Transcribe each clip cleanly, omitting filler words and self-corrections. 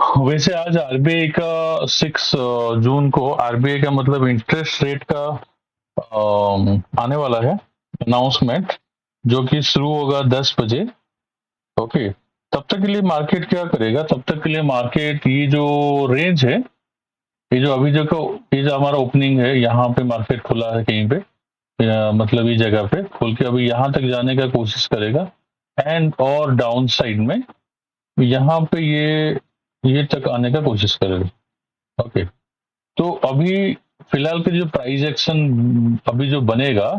वैसे आज आरबीआई का 6 जून को आरबीआई का मतलब इंटरेस्ट रेट का आने वाला है अनाउंसमेंट, जो कि शुरू होगा 10 बजे। ओके, तब तक के लिए मार्केट क्या करेगा? तब तक के लिए मार्केट ये जो रेंज है, ये जो अभी जो ये जो हमारा ओपनिंग है, यहाँ पे मार्केट खुला है कहीं पे, मतलब ये जगह पे खोल के अभी यहाँ तक जाने का कोशिश करेगा। एंड और डाउन साइड में यहाँ पे ये तक आने का कोशिश करेगा। ओके, तो अभी फिलहाल के जो प्राइस एक्शन अभी जो बनेगा,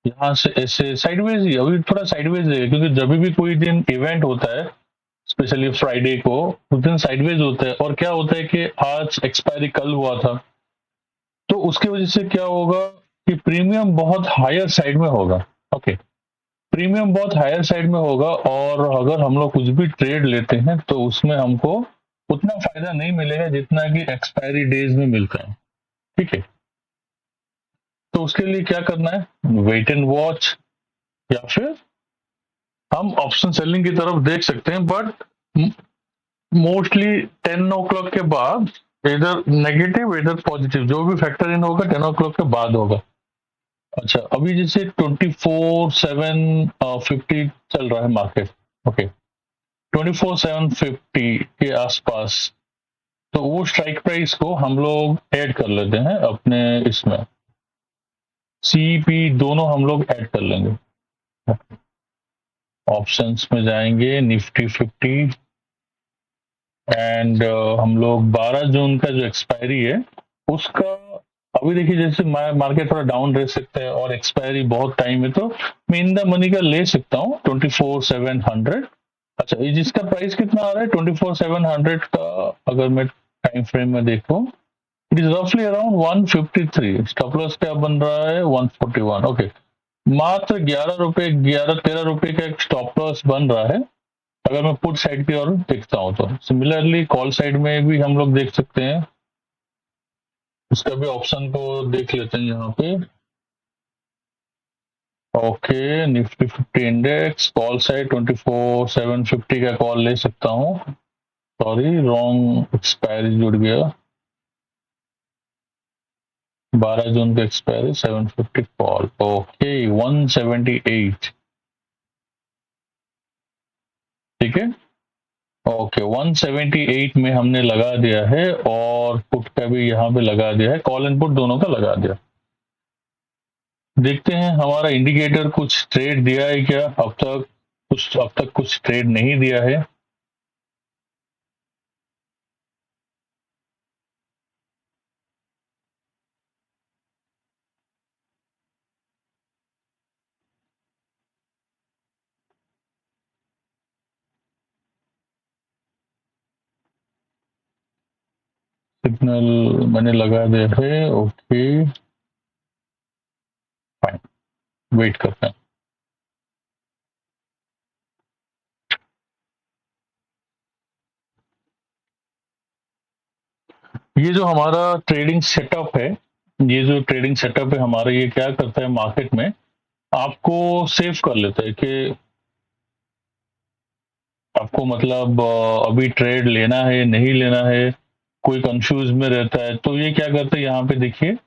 यहाँ से ऐसे साइडवेज ही अभी थोड़ा साइडवेज है, क्योंकि जब भी कोई दिन इवेंट होता है, स्पेशली फ्राइडे को, उस दिन साइडवेज होता है। और क्या होता है कि आज एक्सपायरी कल हुआ था, तो उसकी वजह से क्या होगा कि प्रीमियम बहुत हायर साइड में होगा। ओके, प्रीमियम बहुत हायर साइड में होगा, और अगर हम लोग कुछ भी ट्रेड लेते हैं तो उसमें हमको उतना फायदा नहीं मिलेगा जितना कि एक्सपायरी डेज में मिलता है। ठीक है, तो उसके लिए क्या करना है? वेट एंड वॉच, या फिर हम ऑप्शन सेलिंग की तरफ देख सकते हैं, बट मोस्टली 10 o'clock के बाद, इधर नेगेटिव इधर पॉजिटिव, जो भी फैक्टर इन होगा 10 o'clock के बाद होगा। अच्छा, अभी जैसे 24/7 50 चल रहा है मार्केट। ओके, 24/7 50 के आसपास, तो वो स्ट्राइक प्राइस को हम लोग ऐड कर लेते हैं अपने इसमें, सीपी दोनों हम लोग ऐड कर लेंगे। ऑप्शंस में जाएंगे, निफ्टी 50, एंड हम लोग 12 जून का जो एक्सपायरी है उसका, अभी देखिए जैसे मार्केट थोड़ा डाउन रह सकता है और एक्सपायरी बहुत टाइम है, तो मैं इन द मनी का ले सकता हूँ 24/700। अच्छा, ये जिसका प्राइस कितना आ रहा है 24/700 का, अगर मैं टाइम फ्रेम में देखूं, इट इज रफली अराउंड 153। स्टॉप लॉस क्या बन रहा है? 141। ओके, मात्र 11 रुपए, 11-13 रुपए का एक स्टॉप लॉस बन रहा है, अगर मैं पुट साइड की ओर देखता हूं तो। सिमिलरली कॉल साइड में भी हम लोग देख सकते हैं, उसका भी ऑप्शन को देख लेते हैं यहाँ पे। Okay, Nifty 50 index call side 24/7 50 का कॉल ले सकता हूँ। सॉरी, रॉन्ग एक्सपायरी जुड़ गया। 12 जून का एक्सपायरी 750 कॉल। ओके, 178। ठीक है, ओके, 178 में हमने लगा दिया है, और पुट का भी यहाँ पे लगा दिया है, कॉल एंड पुट दोनों का लगा दिया। देखते हैं हमारा इंडिकेटर कुछ ट्रेड दिया है क्या अब तक कुछ ट्रेड नहीं दिया है। सिग्नल मैंने लगा दिया है। ओके, फाइन, वेट करते हैं। ये जो हमारा ट्रेडिंग सेटअप है, ये जो ट्रेडिंग सेटअप है हमारा, ये क्या करता है मार्केट में, आपको सेव कर लेता है कि आपको मतलब अभी ट्रेड लेना है नहीं लेना है, कोई कंफ्यूज में रहता है, तो ये क्या करता है यहाँ पे देखिए,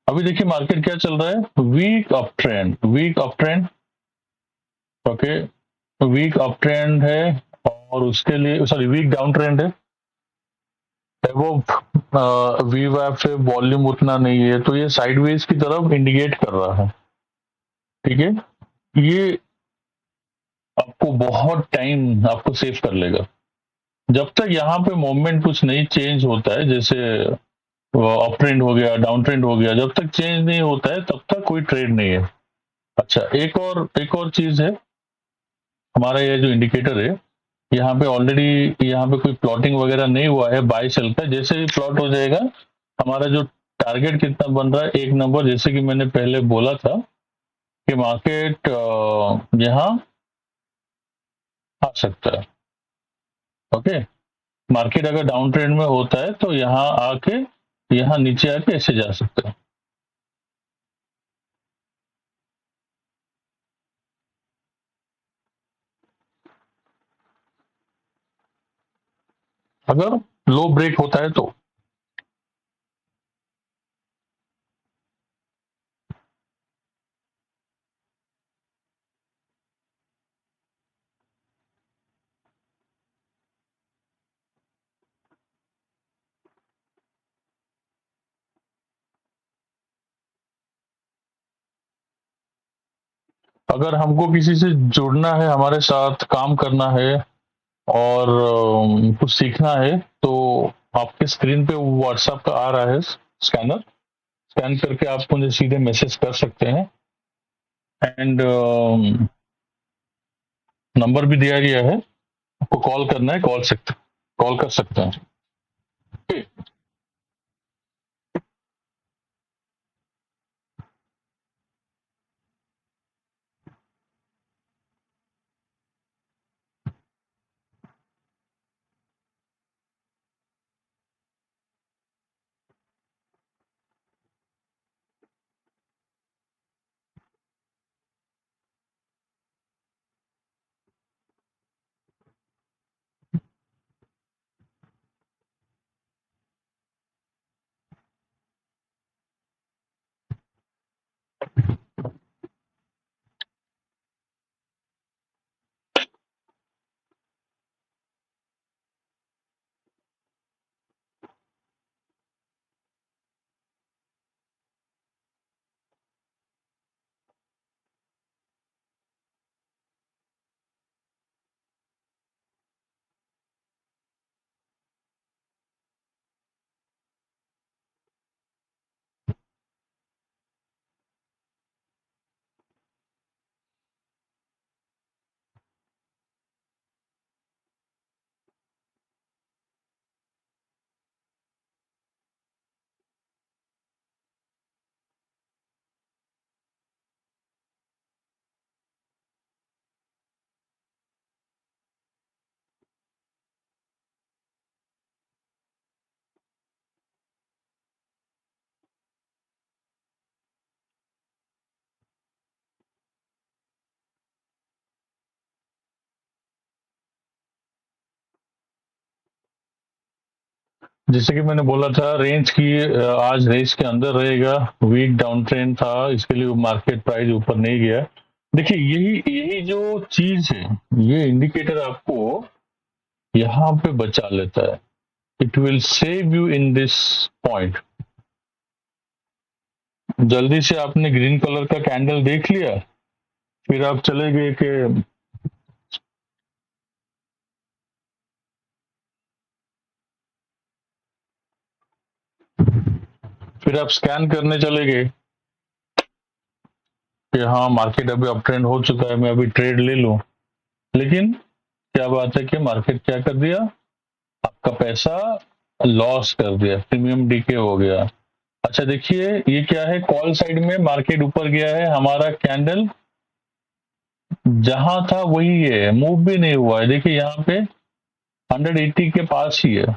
अभी देखिए मार्केट क्या चल रहा है, weak up trend, weak up trend. Okay, weak up trend है, और उसके लिए सॉरी वीक डाउन ट्रेंड है। वो वी वैप से वॉल्यूम उतना नहीं है, तो ये साइडवेज की तरफ इंडिकेट कर रहा है। ठीक है, ये आपको बहुत टाइम आपको सेव कर लेगा। जब तक यहाँ पे मोमेंट कुछ नहीं चेंज होता है, जैसे अप ट्रेंड हो गया, डाउन ट्रेंड हो गया, जब तक चेंज नहीं होता है तब तक कोई ट्रेड नहीं है। अच्छा, एक और चीज है, हमारा ये जो इंडिकेटर है, यहाँ पे ऑलरेडी यहाँ पे कोई प्लॉटिंग वगैरह नहीं हुआ है बाय सेल का। जैसे ही प्लॉट हो जाएगा, हमारा जो टारगेट कितना बन रहा है, 1 नंबर, जैसे कि मैंने पहले बोला था कि मार्केट यहाँ आ सकता है। ओके, मार्केट अगर डाउन ट्रेंड में होता है तो यहाँ आके यहाँ नीचे आके ऐसे जा सकते हैं। अगर लो ब्रेक होता है तो अगर हमको किसी से जुड़ना है, हमारे साथ काम करना है और कुछ सीखना है, तो आपके स्क्रीन पे व्हाट्सएप का आ रहा है स्कैनर, स्कैन करके आप मुझे सीधे मैसेज कर सकते हैं। एंड नंबर भी दिया गया है, आपको कॉल करना है, कॉल कर सकते हैं। जैसे कि मैंने बोला था, रेंज की आज रेंज के अंदर रहेगा। वीक डाउन ट्रेंड था, इसके लिए मार्केट प्राइस ऊपर नहीं गया। देखिए, यही यही जो चीज है, ये इंडिकेटर आपको यहाँ पे बचा लेता है। It will save you in this point. जल्दी से आपने ग्रीन कलर का कैंडल देख लिया, फिर आप चले गए कि फिर आप स्कैन करने चले गए कि हाँ, मार्केट अभी अप ट्रेंड हो चुका है, मैं अभी ट्रेड ले लूं। लेकिन क्या बात है कि मार्केट क्या कर दिया, आपका पैसा लॉस कर दिया, प्रीमियम डीके हो गया। अच्छा देखिए, ये क्या है, कॉल साइड में मार्केट ऊपर गया है, हमारा कैंडल जहां था वही है, मूव भी नहीं हुआ है। देखिए यहाँ पे 180 के पास ही है।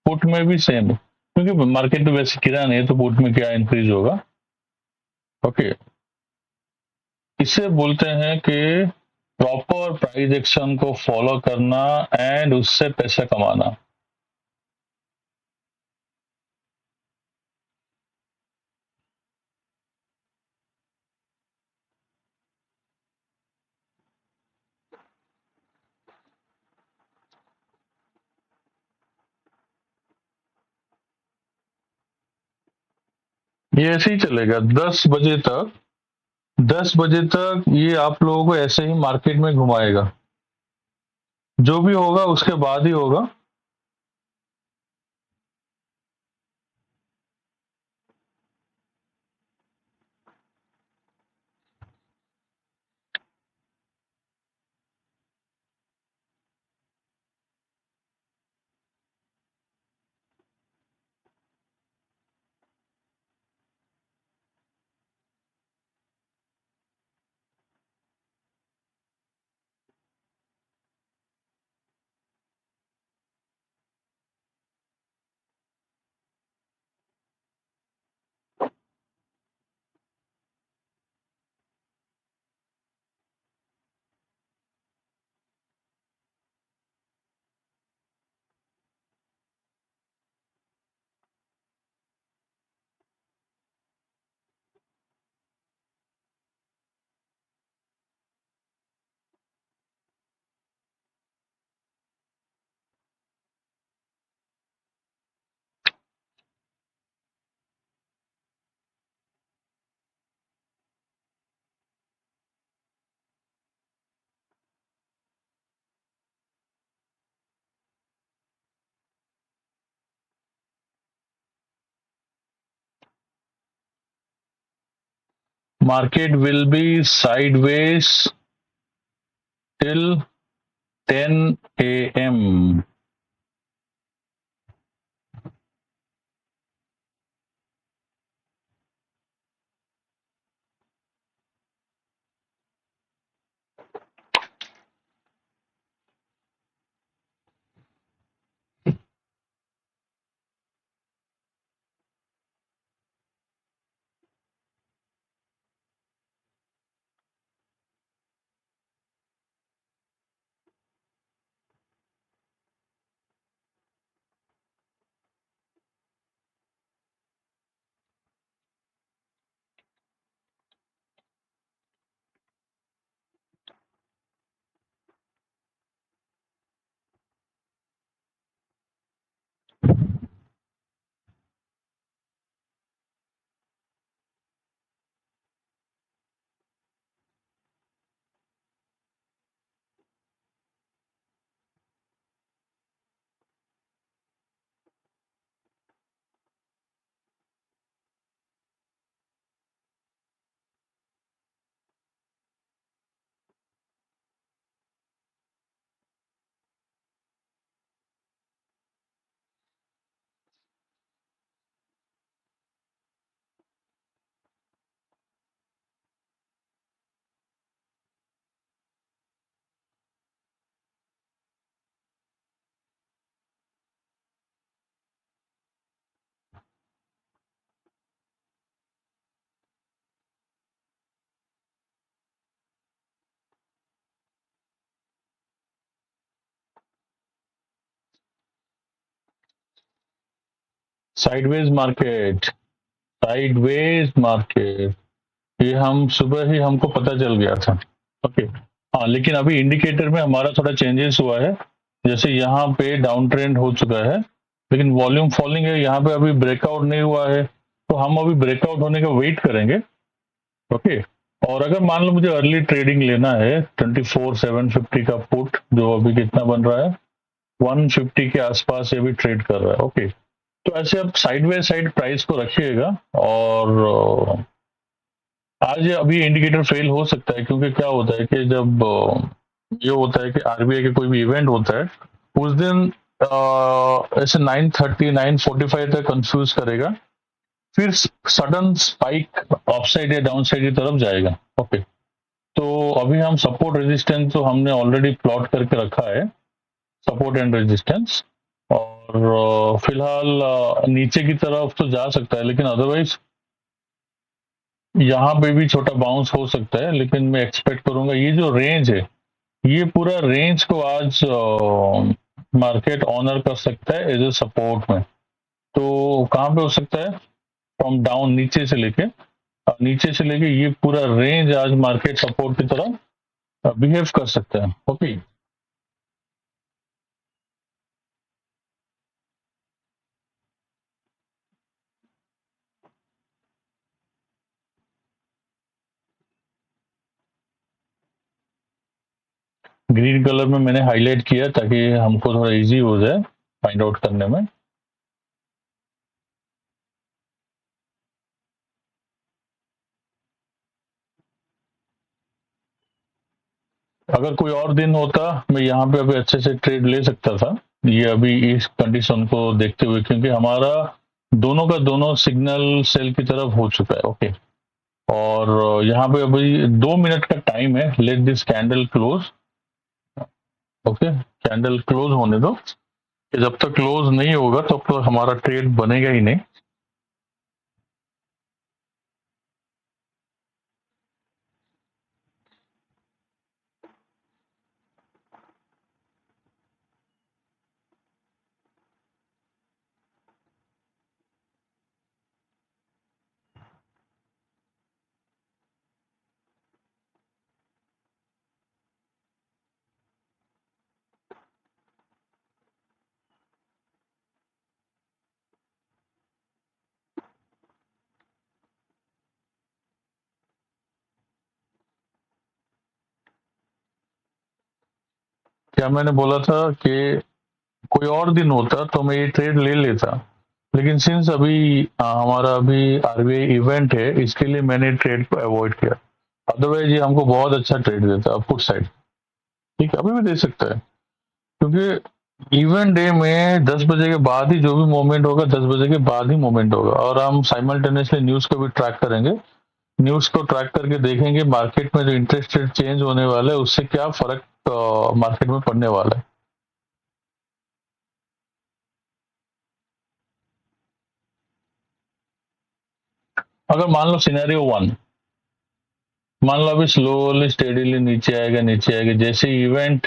पुट में भी सेम, क्योंकि मार्केट तो वैसे गिरा नहीं है, तो पुट में क्या इंक्रीज होगा। ओके, इसे बोलते हैं कि प्रॉपर प्राइस एक्शन को फॉलो करना एंड उससे पैसा कमाना। ये ऐसे ही चलेगा 10 बजे तक। 10 बजे तक ये आप लोगों को ऐसे ही मार्केट में घुमाएगा। जो भी होगा उसके बाद ही होगा। market will be sideways till 10 a.m. Sideways market, sideways market, ये हम सुबह ही हमको पता चल गया था। ओके, हाँ, लेकिन अभी इंडिकेटर में हमारा थोड़ा चेंजेस हुआ है। जैसे यहाँ पे डाउन ट्रेंड हो चुका है, लेकिन वॉल्यूम फॉलिंग है, यहाँ पे अभी ब्रेकआउट नहीं हुआ है, तो हम अभी ब्रेकआउट होने का वेट करेंगे। ओके, और अगर मान लो मुझे अर्ली ट्रेडिंग लेना है 24,750 का पुट, जो अभी कितना बन रहा है 150 के आसपास ये भी ट्रेड कर रहा है। ओके, तो ऐसे आप साइड बाय साइड प्राइस को रखिएगा। और आज अभी इंडिकेटर फेल हो सकता है, क्योंकि क्या होता है कि जब ये होता है कि आरबीआई के कोई भी इवेंट होता है, उस दिन ऐसे 9:30 9:45 तक कंफ्यूज करेगा, फिर सडन स्पाइक अपसाइड या डाउन साइड की तरफ जाएगा। ओके, तो अभी हम सपोर्ट रेजिस्टेंस तो हमने ऑलरेडी प्लॉट करके रखा है, सपोर्ट एंड रेजिस्टेंस। और फिलहाल नीचे की तरफ तो जा सकता है, लेकिन अदरवाइज यहाँ पे भी छोटा बाउंस हो सकता है, लेकिन मैं एक्सपेक्ट करूंगा ये जो रेंज है, ये पूरा रेंज को आज मार्केट ऑनर कर सकता है एज ए सपोर्ट में। तो कहाँ पे हो सकता है, फ्रॉम डाउन, नीचे से लेके ये पूरा रेंज आज मार्केट सपोर्ट की तरह बिहेव कर सकता है। ओके, ग्रीन कलर में मैंने हाईलाइट किया ताकि हमको थोड़ा इजी हो जाए फाइंड आउट करने में। अगर कोई और दिन होता, मैं यहाँ पे अभी अच्छे से ट्रेड ले सकता था, ये अभी इस कंडीशन को देखते हुए, क्योंकि हमारा दोनों का दोनों सिग्नल सेल की तरफ हो चुका है। ओके, और यहाँ पे अभी 2 मिनट का टाइम है, let this candle close. Okay, candle close होने दो, जब तक क्लोज नहीं होगा तब तक हमारा ट्रेड बनेगा ही नहीं। क्या मैंने बोला था कि कोई और दिन होता तो मैं ये ट्रेड ले लेता, लेकिन सिंस अभी हमारा अभी आरबीआई इवेंट है, इसके लिए मैंने ट्रेड को अवॉइड किया। अदरवाइज ये हमको बहुत अच्छा ट्रेड देता है पुट साइड। ठीक है, अभी भी दे सकता है, क्योंकि इवेंट डे में 10 बजे के बाद ही जो भी मूवमेंट होगा 10 बजे के बाद ही मूवमेंट होगा, और हम साइमल्टेनियसली न्यूज को भी ट्रैक करेंगे। न्यूज को ट्रैक करके देखेंगे मार्केट में जो इंटरेस्ट रेट चेंज होने वाला है उससे क्या फर्क मार्केट में पड़ने वाला है। अगर मान लो सिनेरियो वन, मान लो अभी स्लोली स्टेडीली नीचे आएगा नीचे आएगा, जैसे इवेंट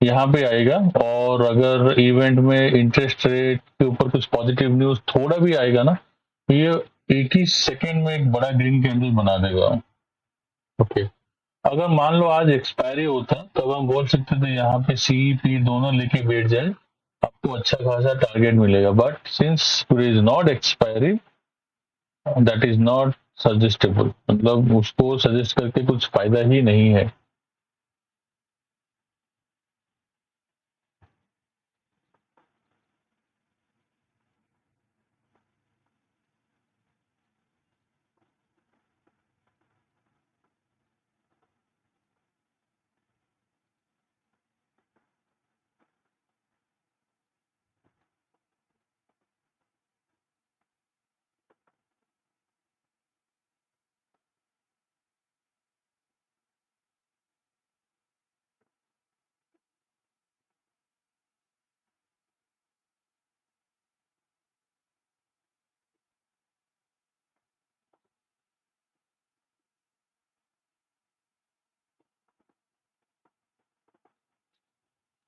यहाँ पे आएगा और अगर इवेंट में इंटरेस्ट रेट के ऊपर कुछ पॉजिटिव न्यूज थोड़ा भी आएगा ना, तो ये एक ही सेकेंड में एक बड़ा ग्रीन कैंडल बना देगा। ओके, अगर मान लो आज एक्सपायरी होता तब हम बोल सकते थे यहाँ पे सी पी दोनों लेके बैठ जाए, आपको अच्छा खासा टारगेट मिलेगा। But since today is not expiry, that is not suggestible, मतलब उसको सजेस्ट करके कुछ फायदा ही नहीं है।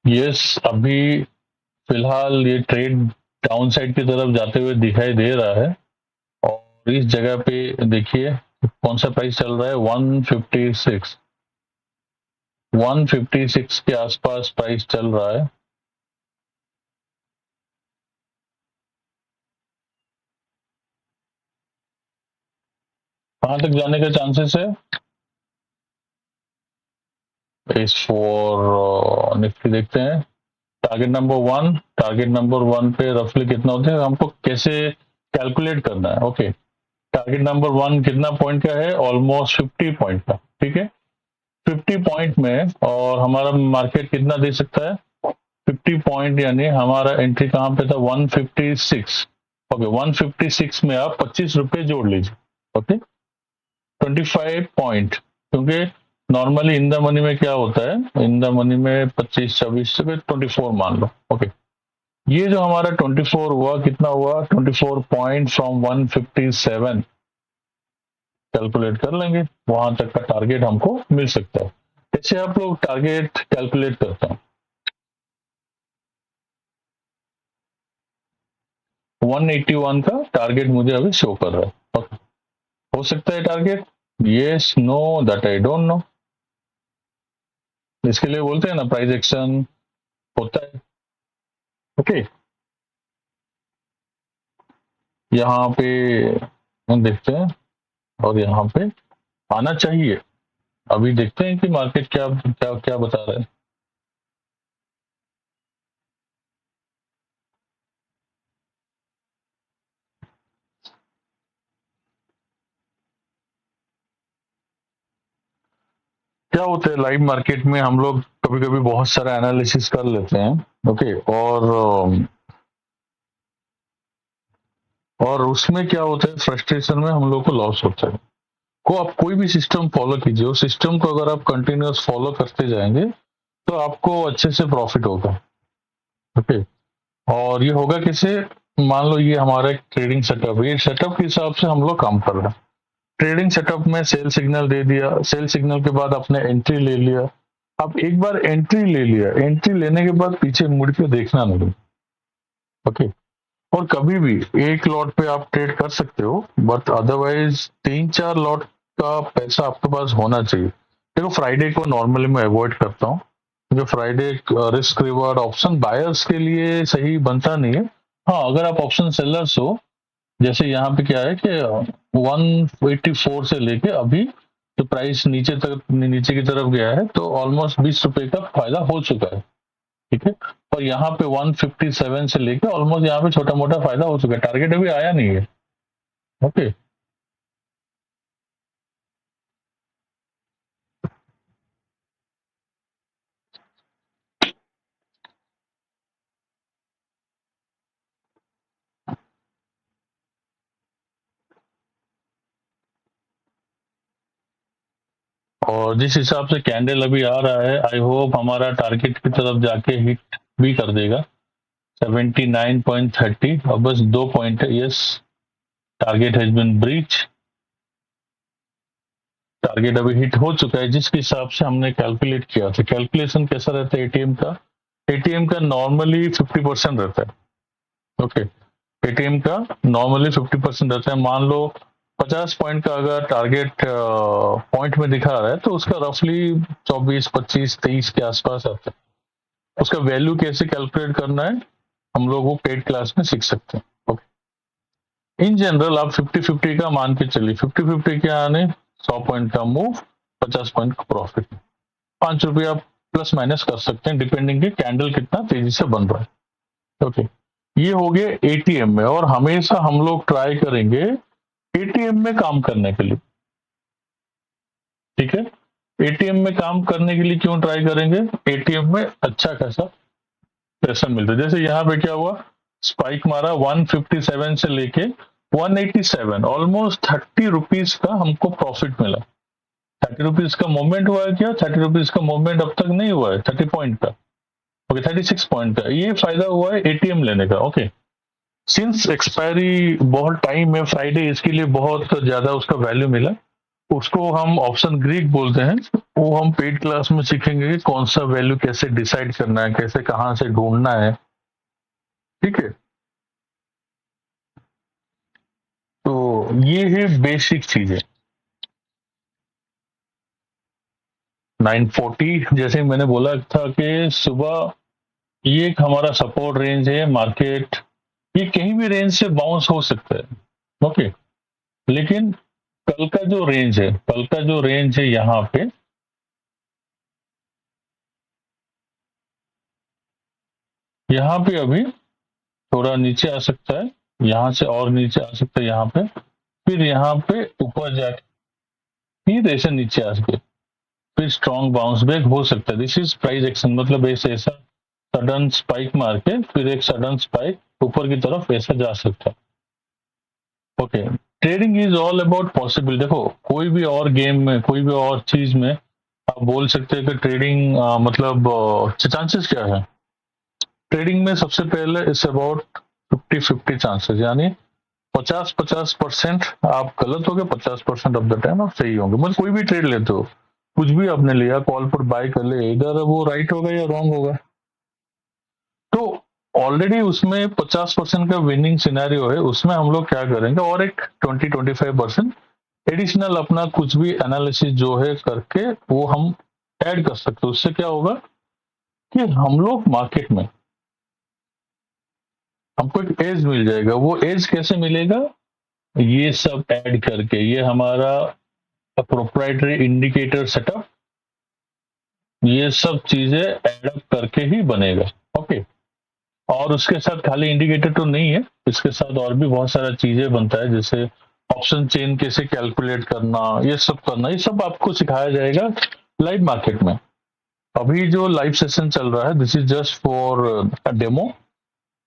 यस, अभी फिलहाल ये ट्रेड डाउन साइड की तरफ जाते हुए दिखाई दे रहा है, और इस जगह पे देखिए कौन सा प्राइस चल रहा है, 156, 156 के आसपास प्राइस चल रहा है। कहां तक जाने का चांसेस है? इस फॉर निफ्टी देखते हैं। Target number one, target number one पे रफली कितना होता है, हमको कैसे कैलकुलेट करना है। ओके, टारगेट नंबर वन कितना पॉइंट का है, ऑलमोस्ट 50 पॉइंट का। ठीक है, 50 पॉइंट में और हमारा मार्केट कितना दे सकता है, 50 पॉइंट, यानी हमारा एंट्री कहां पे था, 156। ओके, 156 में आप 25 रुपए जोड़ लीजिए। ओके, 25 पॉइंट, क्योंकि नॉर्मली इन द मनी में क्या होता है, इन द मनी में 25 26 से 24 मान लो। ओके, ये जो हमारा 24 हुआ, कितना हुआ, 24 पॉइंट फ्रॉम 157, कैलकुलेट कर लेंगे, वहां तक का टारगेट हमको मिल सकता है। कैसे आप लोग टारगेट कैलकुलेट करते हैं? 181 का टारगेट मुझे अभी शो कर रहा है। okay. हो सकता है target, yes no, that I don't know. इसके लिए बोलते हैं ना प्राइस एक्शन होता है। ओके, यहाँ पे हम देखते हैं, और यहाँ पे आना चाहिए। अभी देखते हैं कि मार्केट क्या क्या क्या बता रहा है। क्या होता है लाइव मार्केट में, हम लोग कभी कभी बहुत सारा एनालिसिस कर लेते हैं। ओके, और उसमें क्या होता है, फ्रस्ट्रेशन में हम लोग को लॉस होता है। को आप कोई भी सिस्टम फॉलो कीजिए, उस सिस्टम को अगर आप कंटिन्यूअस फॉलो करते जाएंगे तो आपको अच्छे से प्रॉफिट होगा। ओके, और ये होगा कैसे, मान लो ये हमारा एक ट्रेडिंग सेटअप है, ये सेटअप के हिसाब से हम लोग काम कर रहे हैं। ट्रेडिंग सेटअप में सेल सिग्नल दे दिया, सेल सिग्नल के बाद आपने एंट्री ले लिया। अब एक बार एंट्री ले लिया, एंट्री लेने के बाद पीछे मुड़ के देखना नहीं। ओके, और कभी भी एक लॉट पे आप ट्रेड कर सकते हो, बट अदरवाइज 3 4 लॉट का पैसा आपके पास होना चाहिए। देखो, फ्राइडे को नॉर्मली मैं अवॉइड करता हूँ, क्योंकि Friday risk reward option buyers के लिए सही बनता नहीं है। हाँ, अगर आप ऑप्शन सेलर्स हो, जैसे यहाँ पे क्या है कि 184 से लेके अभी जो प्राइस नीचे तक नीचे की तरफ गया है, तो ऑलमोस्ट 20 रुपए का फायदा हो चुका है। ठीक है, और यहाँ पे 157 से लेके ऑलमोस्ट यहाँ पे छोटा मोटा फायदा हो चुका है, टारगेट अभी आया नहीं है। ओके, और जिस हिसाब से कैंडल अभी आ रहा है, आई होप हमारा टारगेट की तरफ जाके हिट भी कर देगा 79.30, और बस 2 पॉइंट है। Yes, target has been breach, target अभी हिट हो चुका है जिस हिसाब से हमने कैलकुलेट किया था। कैलकुलेशन कैसा रहता है एटीएम का? एटीएम का नॉर्मली 50% रहता है। ओके, एटीएम का नॉर्मली 50% रहता है। मान लो 50 पॉइंट का अगर टारगेट पॉइंट में दिखा रहा है तो उसका रफली 24, 25, 23 के आसपास आता है। उसका वैल्यू कैसे कैलकुलेट करना है हम लोग वो पेड क्लास में सीख सकते हैं। ओके, इन जनरल आप 50-50 का मान के चलिए। 50-50 क्या आने, 100 पॉइंट का मूव, 50 पॉइंट का प्रॉफिट, 5 रुपया प्लस माइनस कर सकते हैं डिपेंडिंग कि कैंडल कितना तेजी से बन रहा है। ओके, ये हो गए एटीएम में, और हमेशा हम लोग ट्राई करेंगे एटीएम में काम करने के लिए। ठीक है, एटीएम में काम करने के लिए क्यों ट्राई करेंगे? एटीएम में अच्छा खासा पैसा मिलता है। जैसे यहाँ पे क्या हुआ, स्पाइक मारा 157 से लेके 187, ऑलमोस्ट 30 रुपीज का हमको प्रॉफिट मिला। 30 रुपीज का मूवमेंट हुआ है क्या? 30 रुपीज का मूवमेंट अब तक नहीं हुआ है 30 पॉइंट का। ओके, 36 पॉइंट का ये फायदा हुआ है एटीएम लेने का। ओके, सिंस एक्सपायरी बहुत टाइम है फ्राइडे, इसके लिए बहुत ज्यादा उसका वैल्यू मिला। उसको हम ऑप्शन ग्रीक बोलते हैं, वो हम पेड क्लास में सीखेंगे कि कौन सा वैल्यू कैसे डिसाइड करना है, कैसे कहां से ढूंढना है। ठीक है, तो ये है बेसिक चीजें। 940 जैसे मैंने बोला था कि सुबह ये एक हमारा सपोर्ट रेंज है। मार्केट ये कहीं भी रेंज से बाउंस हो सकता है। ओके, लेकिन कल का जो रेंज है, कल का जो रेंज है यहाँ पे, यहाँ पे अभी थोड़ा नीचे आ सकता है, यहाँ से और नीचे आ सकता है यहाँ पे, फिर यहाँ पे ऊपर जाके फिर ऐसे नीचे आ सके, फिर स्ट्रॉन्ग बाउंस बैक हो सकता है। दिस इज प्राइस एक्शन, मतलब ऐसे ऐसा सडन स्पाइक मार के फिर एक सडन स्पाइक ऊपर की तरफ ऐसा जा सकता है। Okay, trading is all about possible. देखो, कोई भी और गेम में, कोई भी और चीज में आप बोल सकते हैं कि ट्रेडिंग मतलब चांसेस क्या है। ट्रेडिंग में सबसे पहले इट्स अबाउट 50-50 चांसेस, यानी 50-50% आप गलत हो गए, 50% ऑफ द टाइम आप सही होंगे। मतलब कोई भी ट्रेड लेते हो, कुछ भी आपने लिया, कॉल पर बाय कर ले, इधर वो राइट होगा या रॉन्ग होगा। तो ऑलरेडी उसमें 50% का विनिंग सिनेरियो है, उसमें हम लोग क्या करेंगे और एक 20-25% एडिशनल अपना कुछ भी एनालिसिस जो है करके वो हम ऐड कर सकते हैं। उससे क्या होगा कि हम लोग मार्केट में हमको एक एज मिल जाएगा। वो एज कैसे मिलेगा? ये सब ऐड करके, ये हमारा प्रोप्राइटरी इंडिकेटर सेटअप, ये सब चीजें एडअप करके ही बनेगा। ओके, और उसके साथ खाली इंडिकेटर तो नहीं है, इसके साथ और भी बहुत सारा चीजें बनता है, जैसे ऑप्शन चेन कैसे कैलकुलेट करना, ये सब करना, ये सब आपको सिखाया जाएगा लाइव मार्केट में। अभी जो लाइव सेशन चल रहा है, this is just for a demo.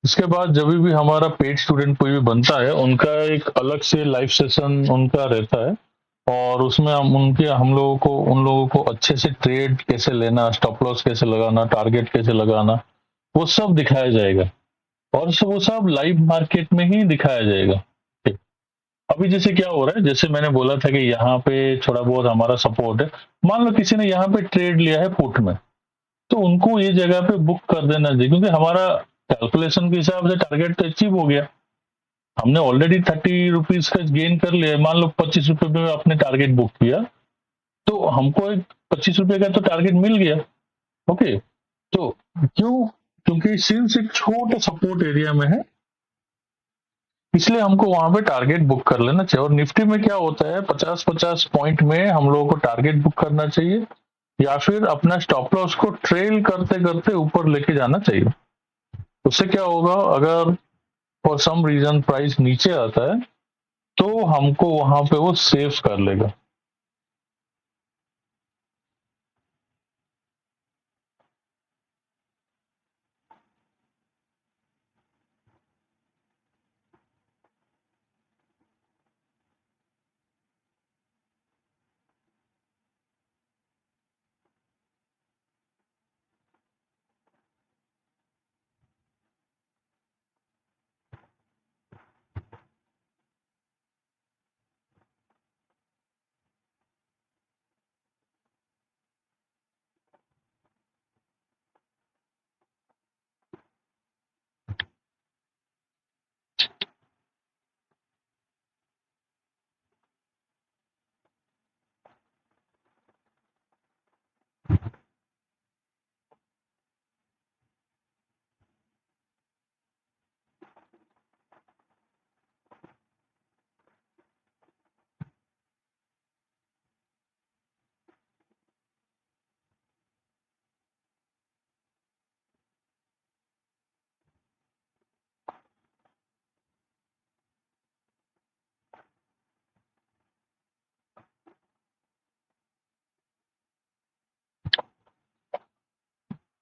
इसके बाद जब भी हमारा पेड स्टूडेंट कोई भी बनता है, उनका एक अलग से लाइव सेशन उनका रहता है, और उसमें हम लोगों को, उन लोगों को अच्छे से ट्रेड कैसे लेना, स्टॉप लॉस कैसे लगाना, टारगेट कैसे लगाना, वो सब दिखाया जाएगा। और वो सब लाइव मार्केट में ही दिखाया जाएगा। ठीक। अभी जैसे क्या हो रहा है, जैसे मैंने बोला था कि यहाँ पे थोड़ा बहुत हमारा सपोर्ट है। मान लो किसी ने यहाँ पे ट्रेड लिया है पुट में, तो उनको ये जगह पे बुक कर देना चाहिए, क्योंकि हमारा कैलकुलेशन के हिसाब से टारगेट तो अचीव हो गया। हमने ऑलरेडी 30 रुपीज का गेन कर लिया। मान लो 25 रुपए में आपने टारगेट बुक किया, तो हमको एक 25 रुपए का तो टारगेट मिल गया। ओके, तो क्यों? क्योंकि सिंस एक छोटा सपोर्ट एरिया में है, इसलिए हमको वहां पे टारगेट बुक कर लेना चाहिए। और निफ्टी में क्या होता है, 50-50 पॉइंट में हम लोगों को टारगेट बुक करना चाहिए, या फिर अपना स्टॉप लॉस को ट्रेल करते करते ऊपर लेके जाना चाहिए। उससे क्या होगा, अगर फॉर सम रीजन प्राइस नीचे आता है तो हमको वहां पे वो सेव कर लेगा।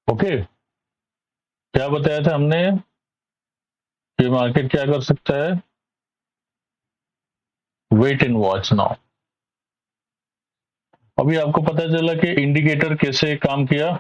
ओके, क्या बताया था हमने कि मार्केट क्या कर सकता है? Wait and watch now. अभी आपको पता चला कि इंडिकेटर कैसे काम किया।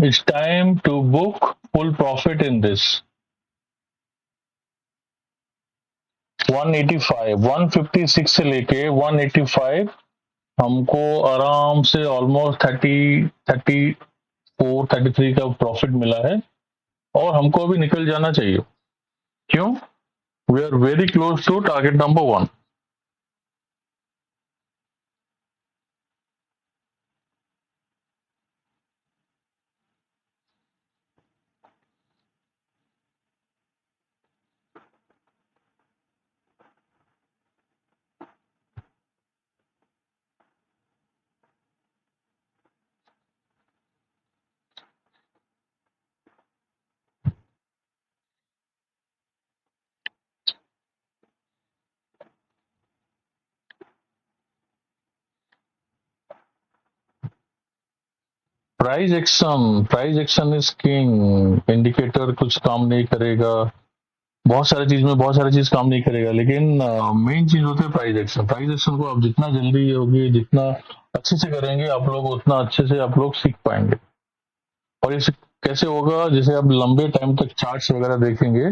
It's time to book full profit in this 185, 156 से लेके 185 हमको आराम से ऑलमोस्ट 34 33 का प्रॉफिट मिला है और हमको अभी निकल जाना चाहिए। क्यों? We are very close to target number 1। Price action is king. Indicator कुछ काम नहीं करेगा, बहुत सारी चीज में बहुत सारी चीज काम नहीं करेगा, लेकिन मेन चीज होती है प्राइस एक्शन। प्राइस एक्शन को आप जितना जल्दी होगी, जितना अच्छे से करेंगे आप लोग, उतना अच्छे से आप लोग सीख पाएंगे। और इस कैसे होगा, जैसे आप लंबे टाइम तक चार्ट्स वगैरह देखेंगे,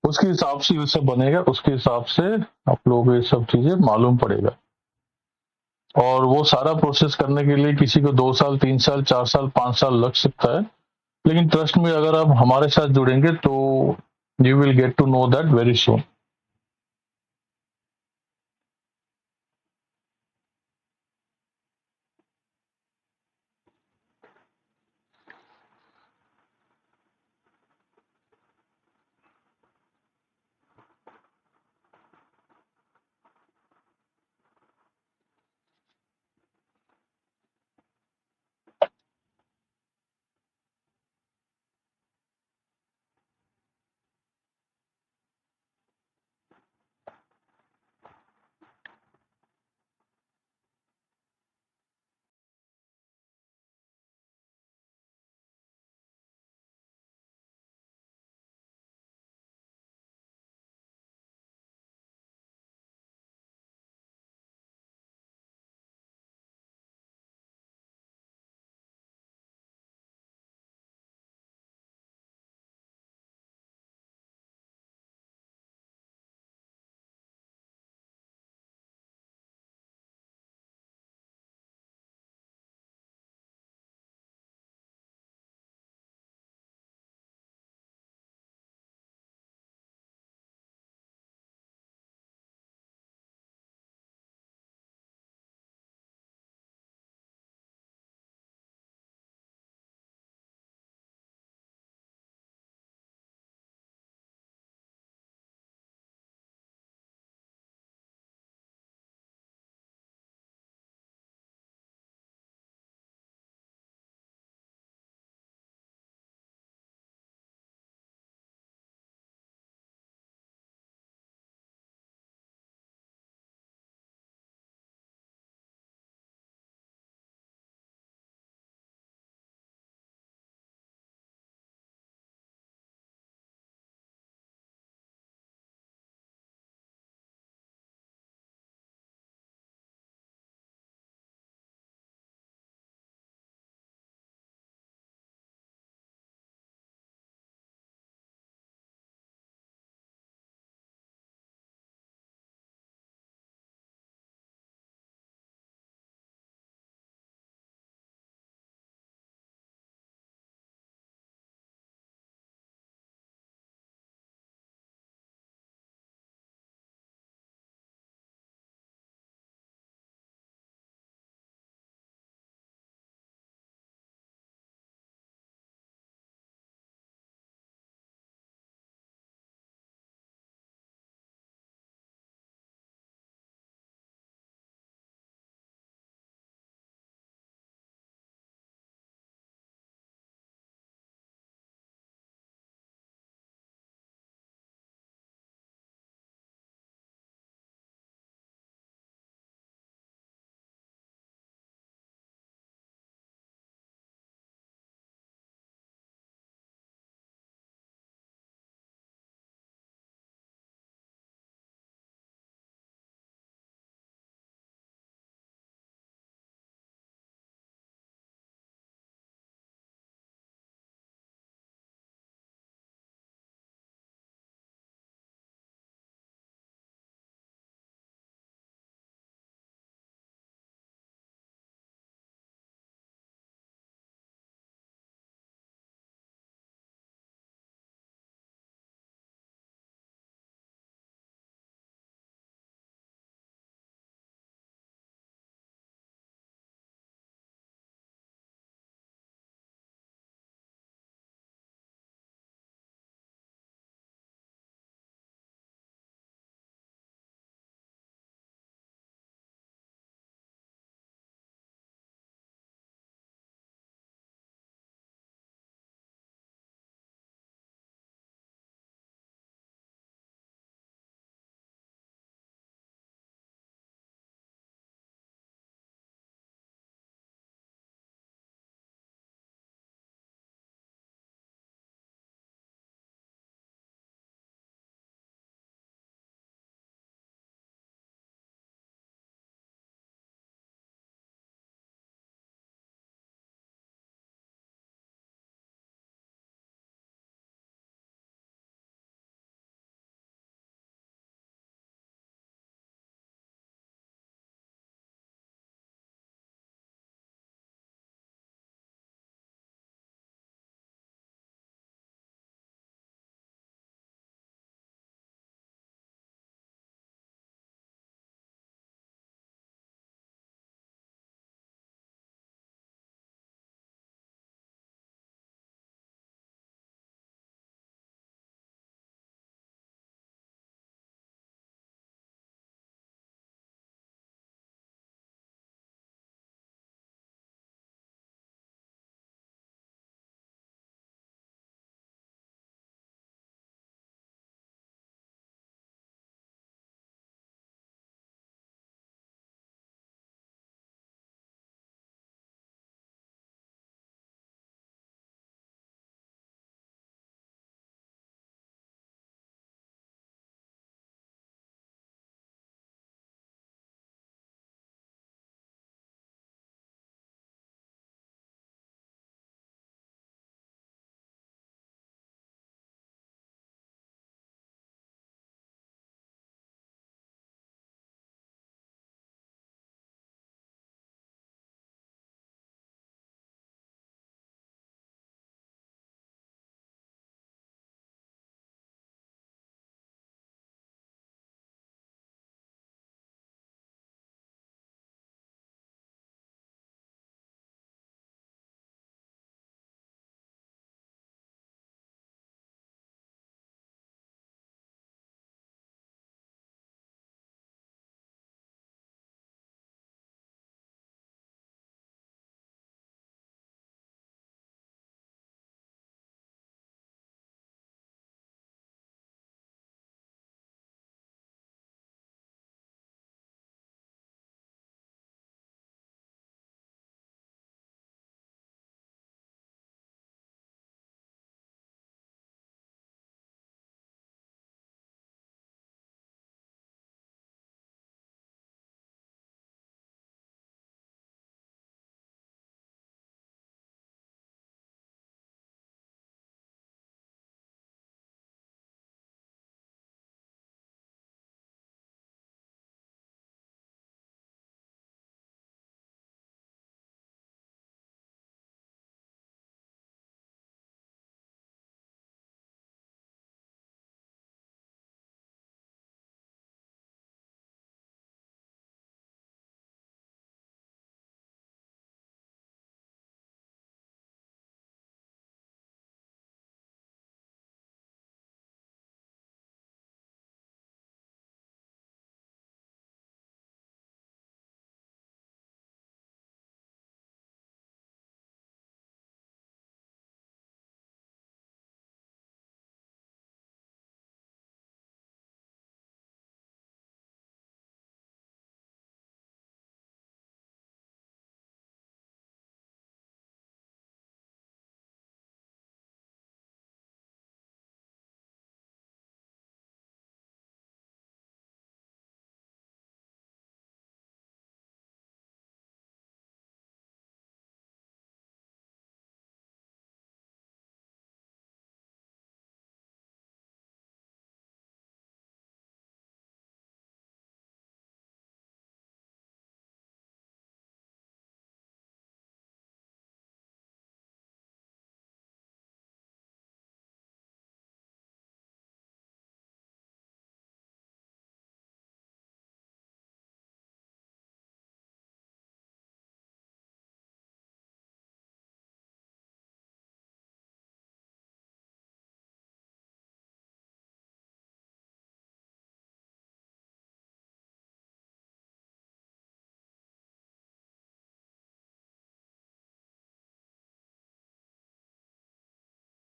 उसके हिसाब से ये सब बनेगा, उसके हिसाब से आप लोगों को ये सब चीजें मालूम पड़ेगा। और वो सारा प्रोसेस करने के लिए किसी को 2 साल, 3 साल, 4 साल, 5 साल लग सकता है, लेकिन ट्रस्ट में अगर आप हमारे साथ जुड़ेंगे तो you will get to know that very soon.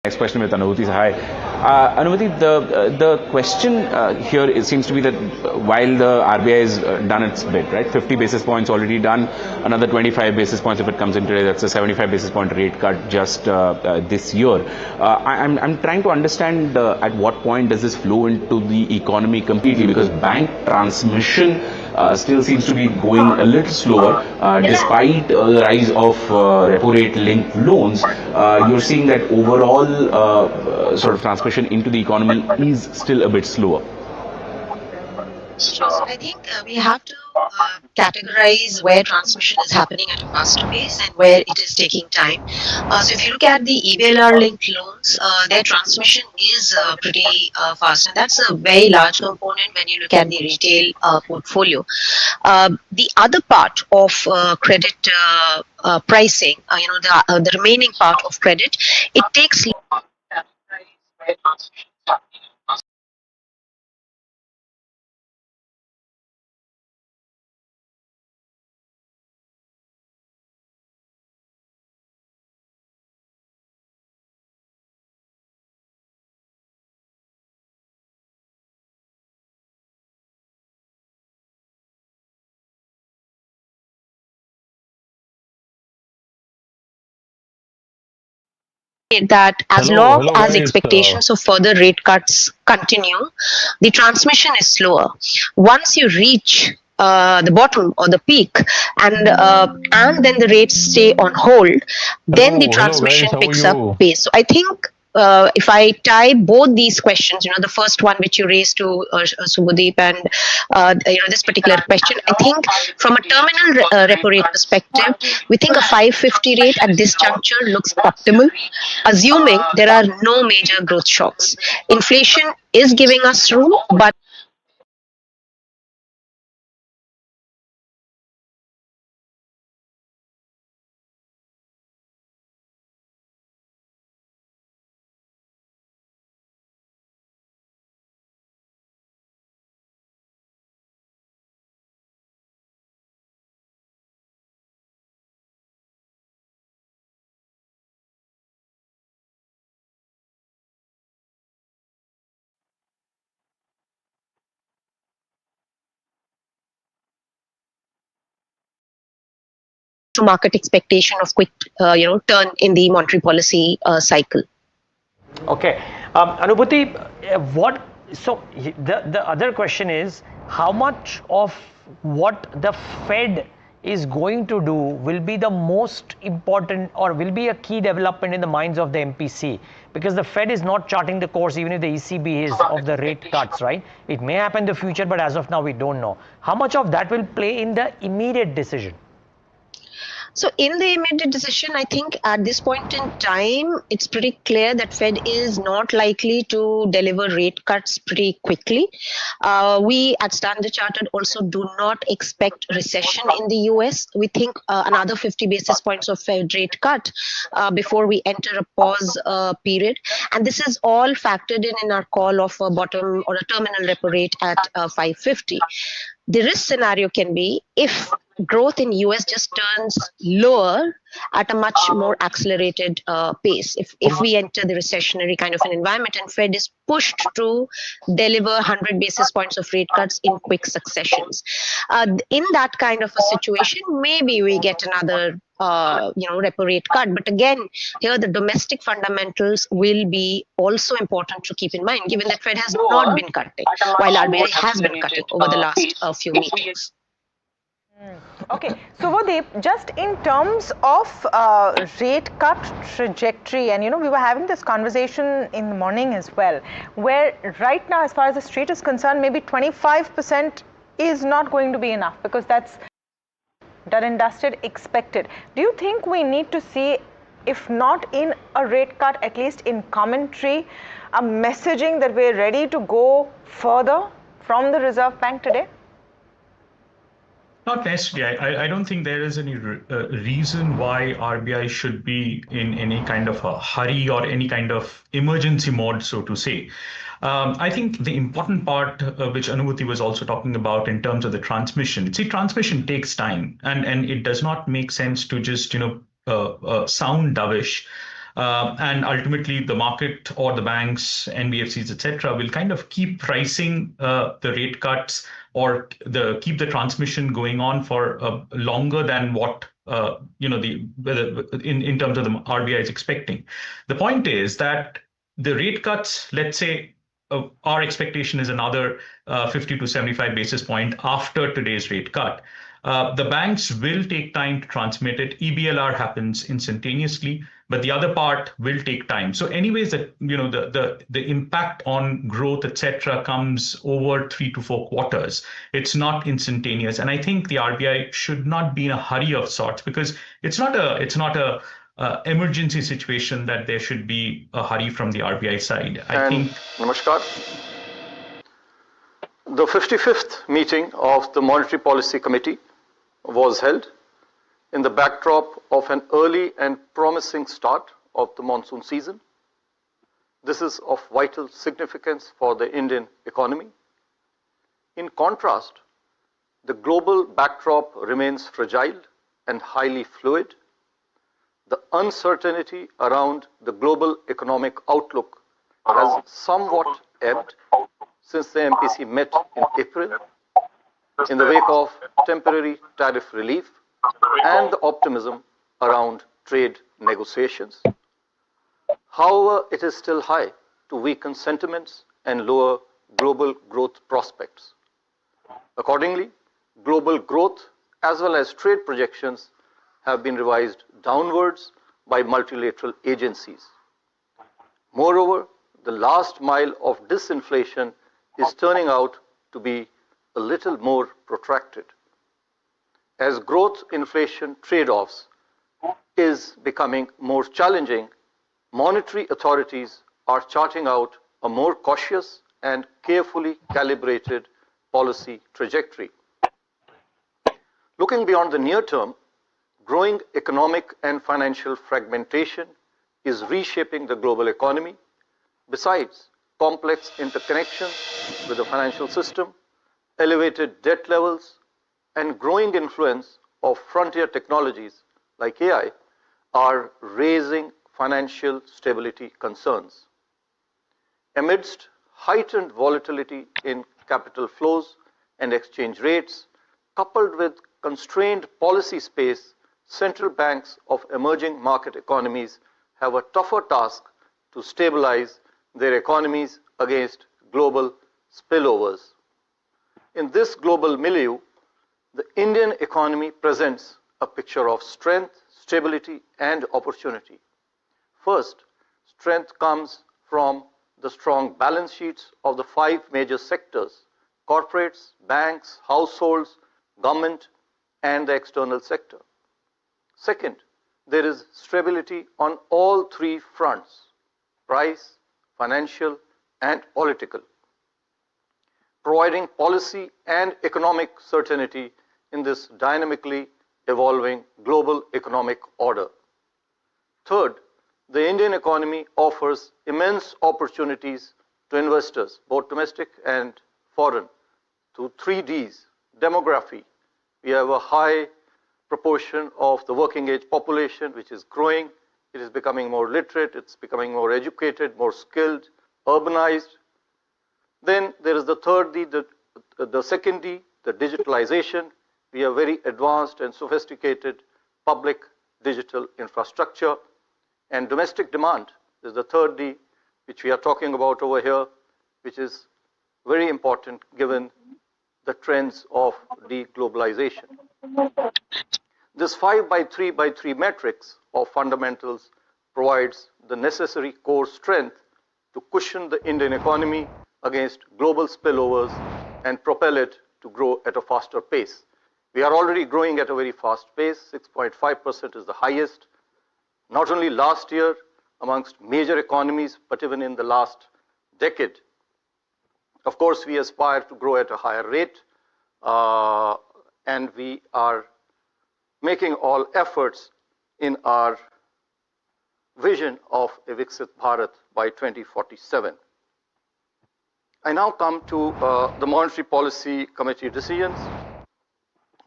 Next question with Anubhuti. Hi. Anubhuti, the question here it seems to be that while the RBI has done its bit, right? 50 basis points already done, another 25 basis points if it comes in today, that's a 75 basis point rate cut just this year. I'm trying to understand at what point does this flow into the economy completely, because bank transmission still seems to be going a little slower despite the rise of repo rate linked loans. You're seeing that overall sort of transmission into the economy is still a bit slower. Sure. So I think we have to categorize where transmission is happening at a faster pace and where it is taking time. So if you look at the EBLR linked loans, their transmission is pretty fast, and that's a very large component when you look at the retail portfolio. The other part of credit pricing, the remaining part of credit, it takes that as long Hello, as guys. expectations of further rate cuts continue, the transmission is slower. Once you reach the bottom or the peak, and then the rates stay on hold, then the Hello, transmission guys. How are picks up you? pace. So I think if I tie both these questions, the first one which you raised to Subhadeep and this particular question, I think from a terminal repo rate perspective, we think a 550 rate at this juncture looks optimal, assuming there are no major growth shocks. Inflation is giving us room, but to market expectation of quick, turn in the monetary policy cycle. Okay, Anubhuti, what? So the other question is how much of what the Fed is going to do will be the most important or will be a key development in the minds of the MPC, because the Fed is not charting the course even if the ECB is of the rate cuts, right? It may happen in the future, but as of now we don't know. How much of that will play in the immediate decision? So in the immediate decision, I think at this point in time, it's pretty clear that Fed is not likely to deliver rate cuts pretty quickly. We at Standard Chartered also do not expect recession in the US. We think another 50 basis points of Fed rate cut before we enter a pause period. And this is all factored in our call of a bottom or a terminal repo rate at 550. The risk scenario can be if growth in US just turns lower at a much more accelerated pace. If we enter the recessionary kind of an environment and Fed is pushed to deliver 100 basis points of rate cuts in quick successions. In that kind of a situation, maybe we get another repo rate cut. But again, here the domestic fundamentals will be also important to keep in mind, given that Fed has not been cutting, while RBI has been cutting over the last few meetings. Okay, so Vadeep, just in terms of rate cut trajectory, and we were having this conversation in the morning as well, where right now, as far as the street is concerned, maybe 25% is not going to be enough because that's done and dusted, expected. Do you think we need to see, if not in a rate cut, at least in commentary, a messaging that we're ready to go further from the Reserve Bank today? Not necessarily. I don't think there is any reason why RBI should be in any kind of a hurry or any kind of emergency mode, so to say. I think the important part, which Anubhuti was also talking about in terms of the transmission, transmission takes time, and it does not make sense to just, sound dovish And ultimately the market or the banks, NBFCs, etc., will kind of keep pricing the rate cuts or keep the transmission going on for longer than what in terms of the RBI is expecting. The point is that the rate cuts, let's say, our expectation is another 50 to 75 basis point after today's rate cut. The banks will take time to transmit it. EBLR happens instantaneously, but the other part will take time. So anyways, that the impact on growth, etc., comes over 3 to 4 quarters. It's not instantaneous, and I think the RBI should not be in a hurry of sorts, because it's not a emergency situation that there should be a hurry from the RBI side. I think. Namaskar. The 55th meeting of the Monetary Policy Committee was held in the backdrop of an early and promising start of the monsoon season. This is of vital significance for the Indian economy. In contrast, the global backdrop remains fragile and highly fluid. The uncertainty around the global economic outlook has somewhat ebbed since the MPC met in April, in the wake of temporary tariff relief and the optimism around trade negotiations. However, it is still high to weaken sentiments and lower global growth prospects. Accordingly, global growth as well as trade projections have been revised downwards by multilateral agencies. Moreover, the last mile of disinflation is turning out to be a little more protracted. As growth-inflation trade-offs is becoming more challenging, monetary authorities are charting out a more cautious and carefully calibrated policy trajectory. Looking beyond the near term, growing economic and financial fragmentation is reshaping the global economy. Besides, complex interconnections with the financial system, elevated debt levels, and growing influence of frontier technologies like AI are raising financial stability concerns. Amidst heightened volatility in capital flows and exchange rates, coupled with constrained policy space, central banks of emerging market economies have a tougher task to stabilize their economies against global spillovers. In this global milieu, the Indian economy presents a picture of strength, stability, and opportunity. First, strength comes from the strong balance sheets of the 5 major sectors: corporates, banks, households, government, and the external sector. Second, there is stability on all 3 fronts: price, financial, and political, providing policy and economic certainty in this dynamically evolving global economic order. Third, the Indian economy offers immense opportunities to investors, both domestic and foreign, through 3 Ds: demography. We have a high proportion of the working age population which is growing. It is becoming more literate, it's becoming more educated, more skilled, urbanized. Then there is the third D, the second D, the digitalization. We have very advanced and sophisticated public digital infrastructure. And domestic demand is the third D, which we are talking about over here, which is very important given the trends of deglobalization. This 5x3x3 matrix of fundamentals provides the necessary core strength to cushion the Indian economy against global spillovers and propel it to grow at a faster pace. We are already growing at a very fast pace. 6.5% is the highest, not only last year amongst major economies, but even in the last decade. Of course, we aspire to grow at a higher rate, and we are making all efforts in our vision of a Viksit Bharat by 2047. I now come to the Monetary Policy Committee decisions.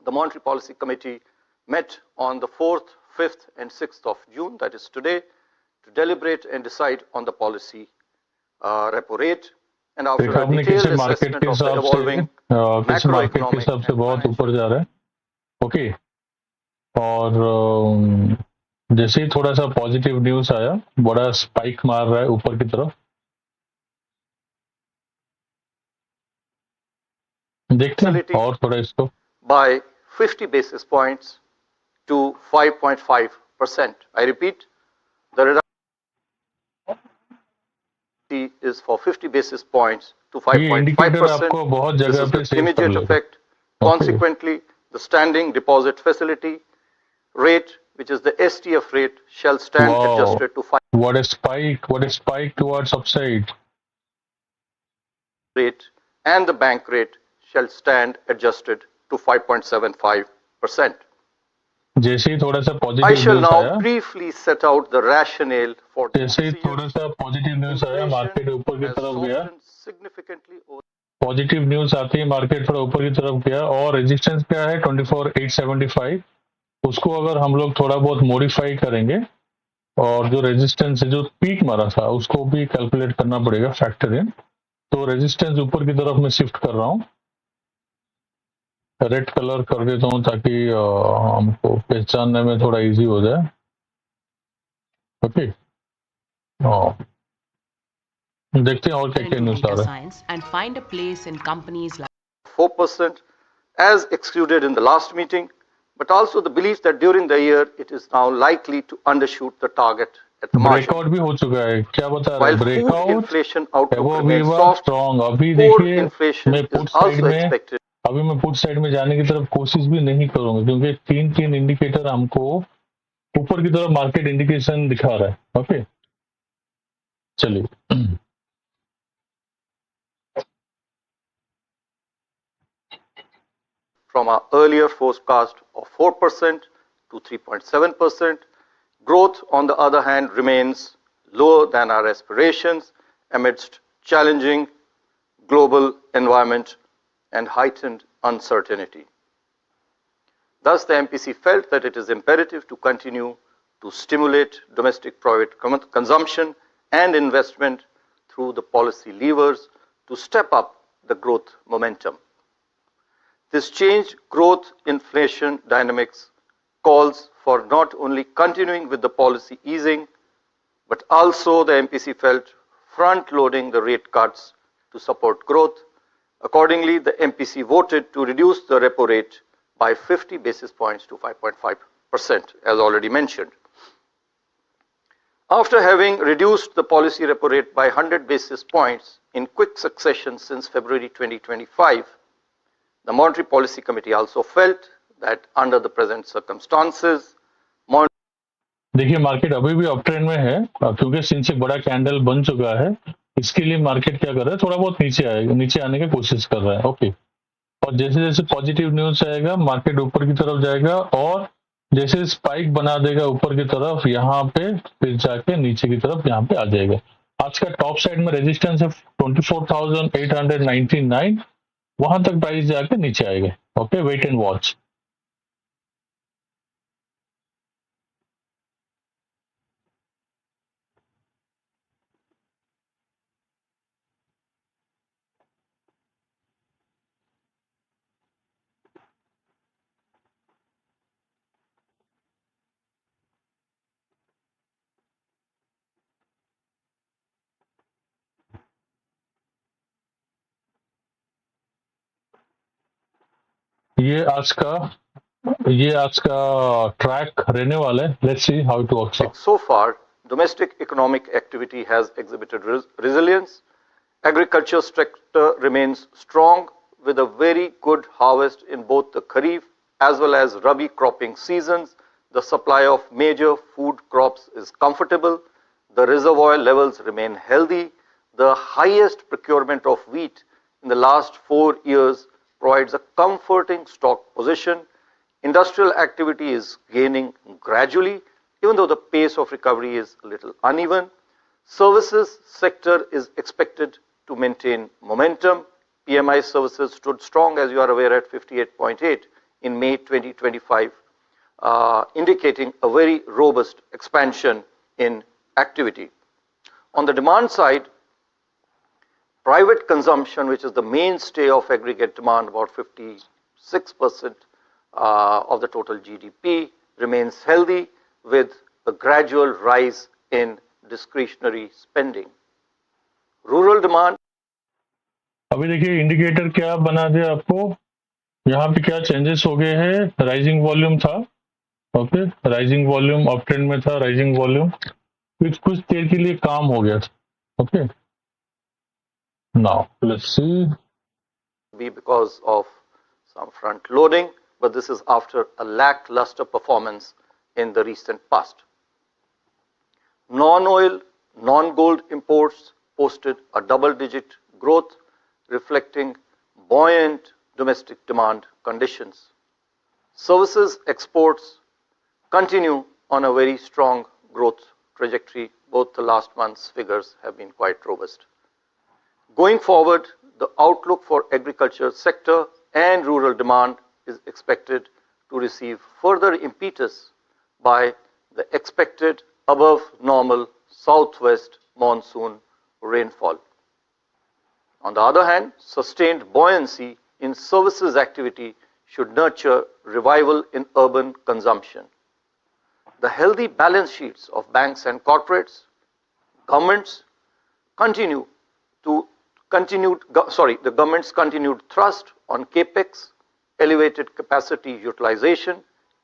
The Monetary Policy Committee met on the 4th, 5th, and 6th of June, that is today, to deliberate and decide on the policy repo rate. And after देखा a आपने detailed किसी market assessment के of the हिसाब से evolving किसी market के macroeconomic हिसाब से and बहुत ऊपर financial जा रहा है. ओके. और जैसे ही थोड़ा सा पॉजिटिव न्यूज आया, बड़ा स्पाइक मार रहा है ऊपर की तरफ. देखते हैं और थोड़ा इसको by 50 basis points to 5.5%. I repeat, the reduction is for 50 basis points to ये इंडिकेटर 5.5%. आपको बहुत This जगह is पे with सेव कर immediate लेगा. effect. Consequently, the standing deposit facility rate, which is the STF rate, shall stand Wow. adjusted to 5 What a spike! What a spike towards upside. rate, and the bank rate shall stand adjusted to 5.75%. जैसे ही थोड़ा सा I positive shall news आया, now briefly set out the rationale for this जैसे ही decision. थोड़ा सा positive news आया, market ऊपर की Has तरफ गया. softened significantly over positive news आती है, मार्केट थोड़ा ऊपर की तरफ गया. और रेजिस्टेंस क्या है 24,875. उसको अगर हम लोग थोड़ा बहुत मॉडिफाई करेंगे और जो रेजिस्टेंस है, जो पीक मारा था, उसको भी कैलकुलेट करना पड़ेगा, फैक्टर इन. तो रेजिस्टेंस ऊपर की तरफ मैं शिफ्ट कर रहा हूँ. रेड कलर कर देता हूँ ताकि हमको पहचानने में थोड़ा इजी हो जाए. ओके. देखते हैं और क्या क्या न्यूज आ रहा है. and find a place in companies like 4% as excluded in the last meeting, but also the belief that during the year it is now likely to undershoot the target at the margin. Breakout भी हो चुका है. क्या बता रहा है? While food breakout inflation outlook वो remains विवा soft, स्ट्रॉन्ग. अभी core देखिए, inflation मैं is पुट साइड also में expected अभी मैं पुट साइड में जाने की तरफ कोशिश भी नहीं करूंगा, क्योंकि तीन इंडिकेटर हमको ऊपर की तरफ मार्केट इंडिकेशन दिखा रहा है. ओके, चलिए. from our earlier forecast of 4% to 3.7%. Growth, on the other hand, remains lower than our aspirations amidst challenging global environment and heightened uncertainty. Thus, the MPC felt that it is imperative to continue to stimulate domestic private consumption and investment through the policy levers to step up the growth momentum. This changed growth inflation dynamics calls for not only continuing with the policy easing, but also the MPC felt front-loading the rate cuts to support growth. Accordingly, the MPC voted to reduce the repo rate by 50 basis points to 5.5%, as already mentioned. After having reduced the policy repo rate by 100 basis points in quick succession since February 2025, the Monetary Policy Committee also felt that under the present circumstances, देखिए, market अभी भी up trend में है, क्योंकि since एक बड़ा candle बन चुका है. इसके लिए मार्केट क्या कर रहा है, थोड़ा बहुत नीचे आने की कोशिश कर रहा है. ओके. और जैसे जैसे पॉजिटिव न्यूज आएगा, मार्केट ऊपर की तरफ जाएगा और जैसे स्पाइक बना देगा ऊपर की तरफ, यहाँ पे फिर जाके नीचे की तरफ यहाँ पे आ जाएगा. आज का टॉप साइड में रेजिस्टेंस है 24,899. वहां तक प्राइस जाके नीचे आएगा. Okay, wait and watch. ये आज का ट्रैक रहने वाला है. Let's see how to work out. So far, domestic economic activity has exhibited resilience. Agriculture sector remains strong with a very good harvest in both the Kharif as well as Rabi cropping seasons. The supply of major food crops is comfortable. The reservoir levels remain healthy. The highest procurement of wheat in the last 4 years provides a comforting stock position. Industrial activity is gaining gradually, even though the pace of recovery is a little uneven. Services sector is expected to maintain momentum. PMI services stood strong, as you are aware, at 58.8 in May 2025, indicating a very robust expansion in activity. On the demand side, private consumption, which is the mainstay of aggregate demand, about 56% of the total GDP, remains healthy with a gradual rise in discretionary spending. Rural demand. अभी देखिए indicator क्या बना दिया आपको, यहाँ पे क्या changes हो गए हैं. राइजिंग वॉल्यूम था, okay, rising volume up trend में था, राइजिंग वॉल्यूम कुछ देर के लिए काम हो गया, okay. Now let's see. Be because of some front loading, but this is after a lackluster performance in the recent past. Non-oil, non-gold imports posted a double-digit growth, reflecting buoyant domestic demand conditions. Services exports continue on a very strong growth trajectory. Both the last month's figures have been quite robust. Going forward, the outlook for agriculture sector and rural demand is expected to receive further impetus by the expected above normal southwest monsoon rainfall. On the other hand, sustained buoyancy in services activity should nurture revival in urban consumption. The healthy balance sheets of banks and corporates, governments the government's continued thrust on capex, elevated capacity utilization,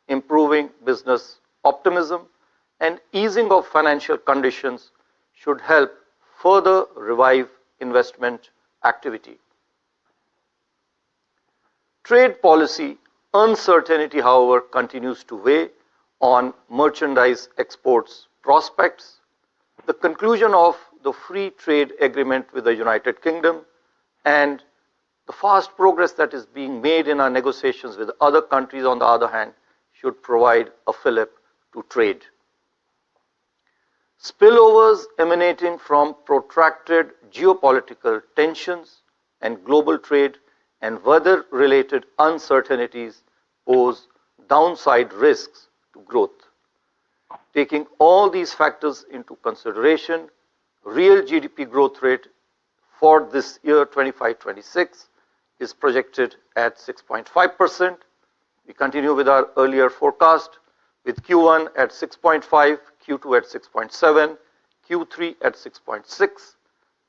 improving business optimism, and easing of financial conditions should help further revive investment activity. Trade policy uncertainty, however, continues to weigh on merchandise exports prospects. The conclusion of the free trade agreement with the United Kingdom and the fast progress that is being made in our negotiations with other countries, on the other hand, should provide a fillip to trade. Spillovers emanating from protracted geopolitical tensions and global trade and weather-related uncertainties pose downside risks to growth. Taking all these factors into consideration, real GDP growth rate for this year 25-26 is projected at 6.5%. We continue with our earlier forecast with Q1 at 6.5, Q2 at 6.7, Q3 at 6.6,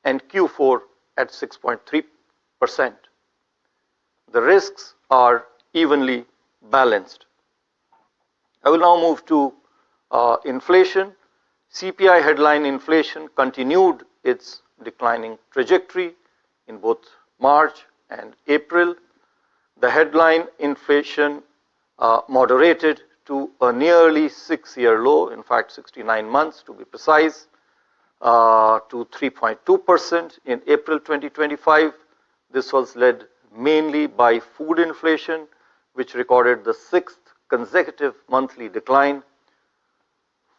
and Q4 at 6.3%. The risks are evenly balanced. I will now move to inflation. CPI headline inflation continued its declining trajectory in both March and April. The headline inflation moderated to a nearly 6-year low, in fact 69 months to be precise, to 3.2% in April 2025. This was led mainly by food inflation, which recorded the 6th consecutive monthly decline.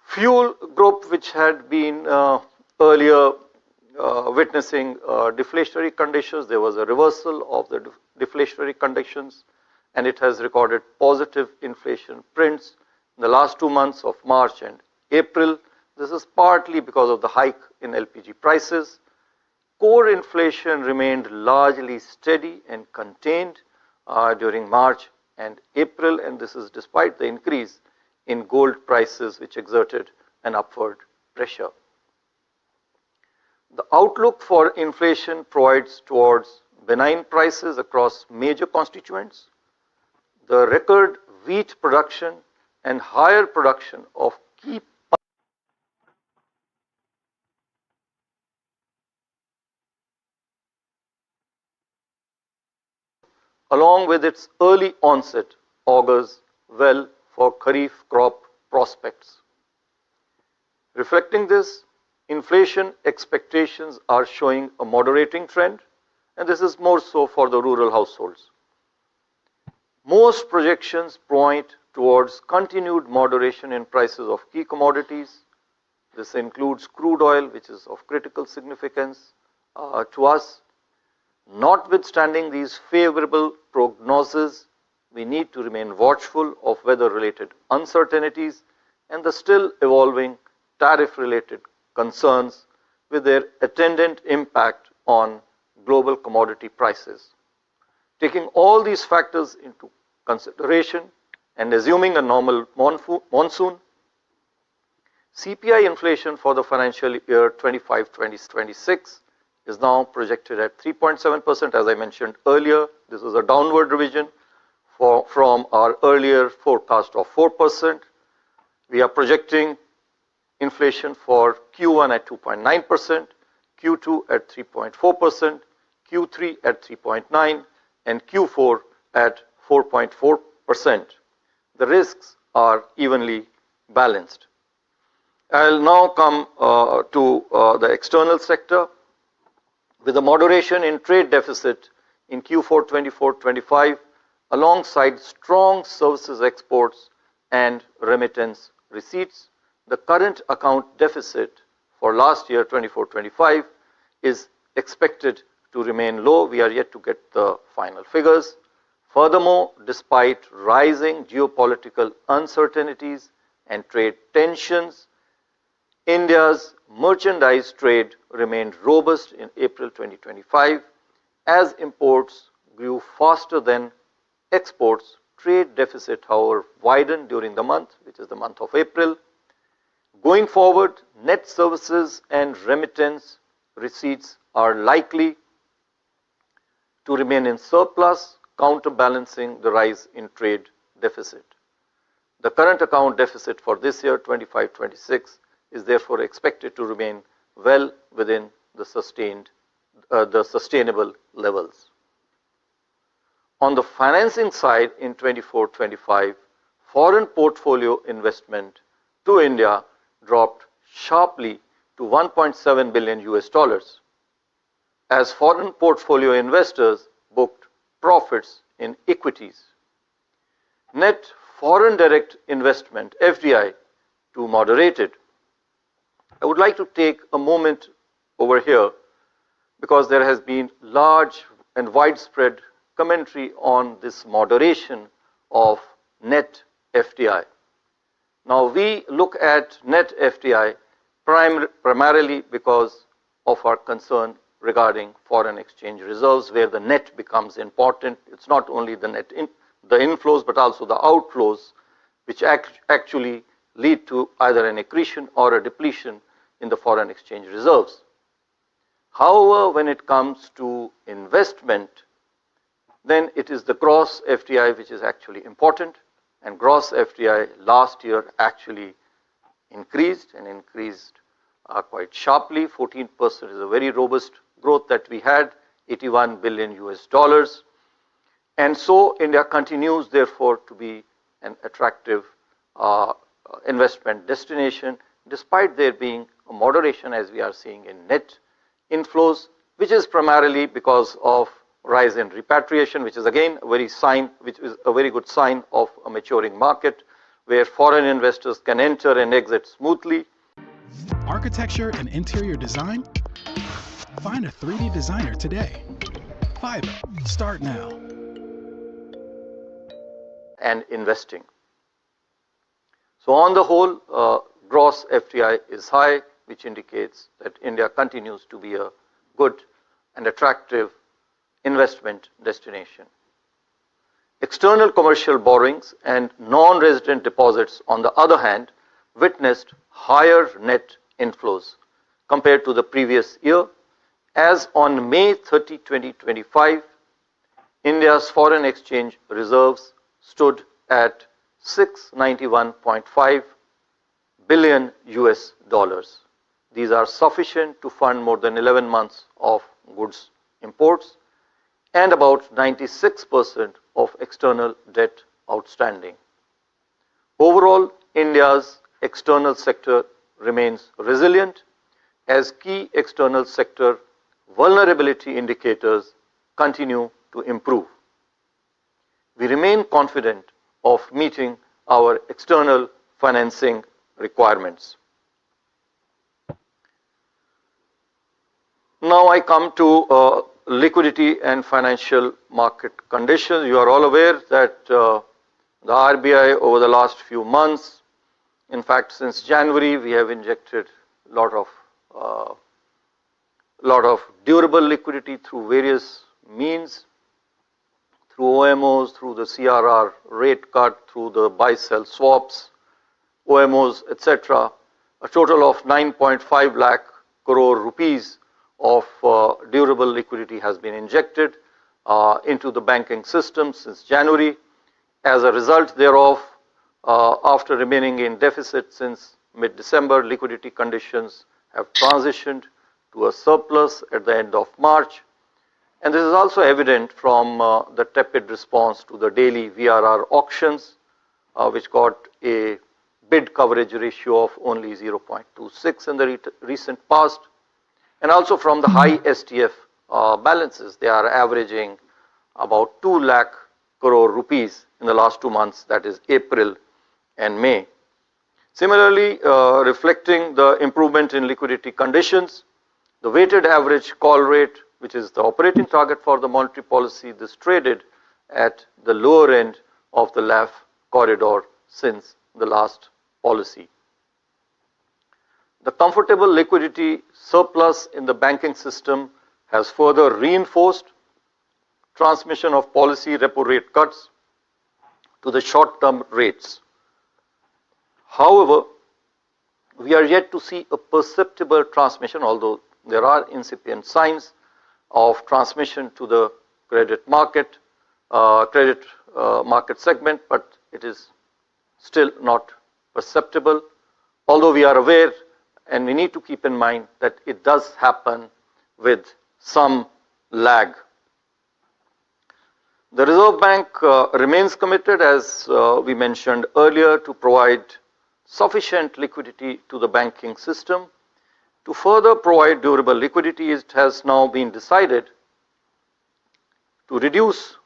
Fuel group, which had been earlier witnessing deflationary conditions, there was a reversal of the deflationary conditions, and it has recorded positive inflation prints in the last 2 months of March and April. This is partly because of the hike in LPG prices. Core inflation remained largely steady and contained during March and April, and this is despite the increase in gold prices, which exerted an upward pressure. The outlook for inflation provides towards benign prices across major constituents. The record wheat production and higher production of key along with its early onset augurs well for Kharif crop prospects. Reflecting this, inflation expectations are showing a moderating trend, and this is more so for the rural households. Most projections point towards continued moderation in prices of key commodities. This includes crude oil, which is of critical significance to us. Notwithstanding these favorable prognoses, we need to remain watchful of weather-related uncertainties and the still evolving tariff-related concerns with their attendant impact on global commodity prices. Taking all these factors into consideration and assuming a normal monsoon, CPI inflation for the financial year 25-26 is now projected at 3.7%. As I mentioned earlier, this is a downward revision from our earlier forecast of 4%. We are projecting inflation for Q1 at 2.9%, Q2 at 3.4%, Q3 at 3.9%, and Q4 at 4.4%. The risks are evenly balanced. I'll now come to the external sector. With a moderation in trade deficit in Q4 24-25, alongside strong services exports and remittance receipts, the current account deficit for last year 24-25 is expected to remain low. We are yet to get the final figures. Furthermore, despite rising geopolitical uncertainties and trade tensions, India's merchandise trade remained robust in April 2025. As imports grew faster than exports, trade deficit, however, widened during the month, which is the month of April. Going forward, net services and remittance receipts are likely to remain in surplus, counterbalancing the rise in trade deficit. The current account deficit for this year, 25-26, is therefore expected to remain well within the sustainable levels. On the financing side, in 24-25, foreign portfolio investment to India dropped sharply to $1.7 billion as foreign portfolio investors booked profits in equities. Net foreign direct investment, FDI, too moderated. I would like to take a moment over here because there has been large and widespread commentary on this moderation of net FDI. Now we look at net FDI primarily because of our concern regarding foreign exchange reserves, where the net becomes important. It's not only the net the inflows but also the outflows, which actually lead to either an accretion or a depletion in the foreign exchange reserves. However, when it comes to investment, then it is the gross FDI which is actually important, and gross FDI last year actually increased quite sharply. 14% is a very robust growth that we had, $81 billion. And so India continues therefore to be an attractive investment destination, despite there being a moderation as we are seeing in net inflows, which is primarily because of rise in repatriation, which is again a very good sign of a maturing market where foreign investors can enter and exit smoothly. Architecture and interior design? Find a 3D designer today. Fiverr, start now. And investing. So on the whole, gross FDI is high, which indicates that India continues to be a good and attractive investment destination. External commercial borrowings and non-resident deposits, on the other hand, witnessed higher net inflows compared to the previous year, as on May 30, 2025, India's foreign exchange reserves stood at $691.5 billion. These are sufficient to fund more than 11 months of goods imports and about 96% of external debt outstanding. Overall, India's external sector remains resilient as key external sector vulnerability indicators continue to improve. We remain confident of meeting our external financing requirements. Now I come to liquidity and financial market conditions. You are all aware that the RBI over the last few months, in fact since January, we have injected a lot of lot of durable liquidity through various means, through OMOs, through the CRR rate cut, through the buy-sell swaps, OMOs, etc. A total of 9.5 lakh crore rupees of durable liquidity has been injected into the banking system since January. As a result thereof, after remaining in deficit since mid-December, liquidity conditions have transitioned to a surplus at the end of March. And this is also evident from the tepid response to the daily VRR auctions, which got a bid coverage ratio of only 0.26 in the recent past, and also from the high STF balances. They are averaging about 2 lakh crore rupees in the last 2 months, that is April and May. Similarly, reflecting the improvement in liquidity conditions, the weighted average call rate, which is the operating target for the monetary policy, this traded at the lower end of the LAF corridor since the last policy. The comfortable liquidity surplus in the banking system has further reinforced transmission of policy repo rate cuts to the short-term rates. However, we are yet to see a perceptible transmission, although there are incipient signs of transmission to the credit market segment, but it is still not perceptible, although we are aware and we need to keep in mind that it does happen with some lag. The Reserve Bank remains committed, as we mentioned earlier, to provide sufficient liquidity to the banking system. To further provide durable liquidity, it has now been decided to reduce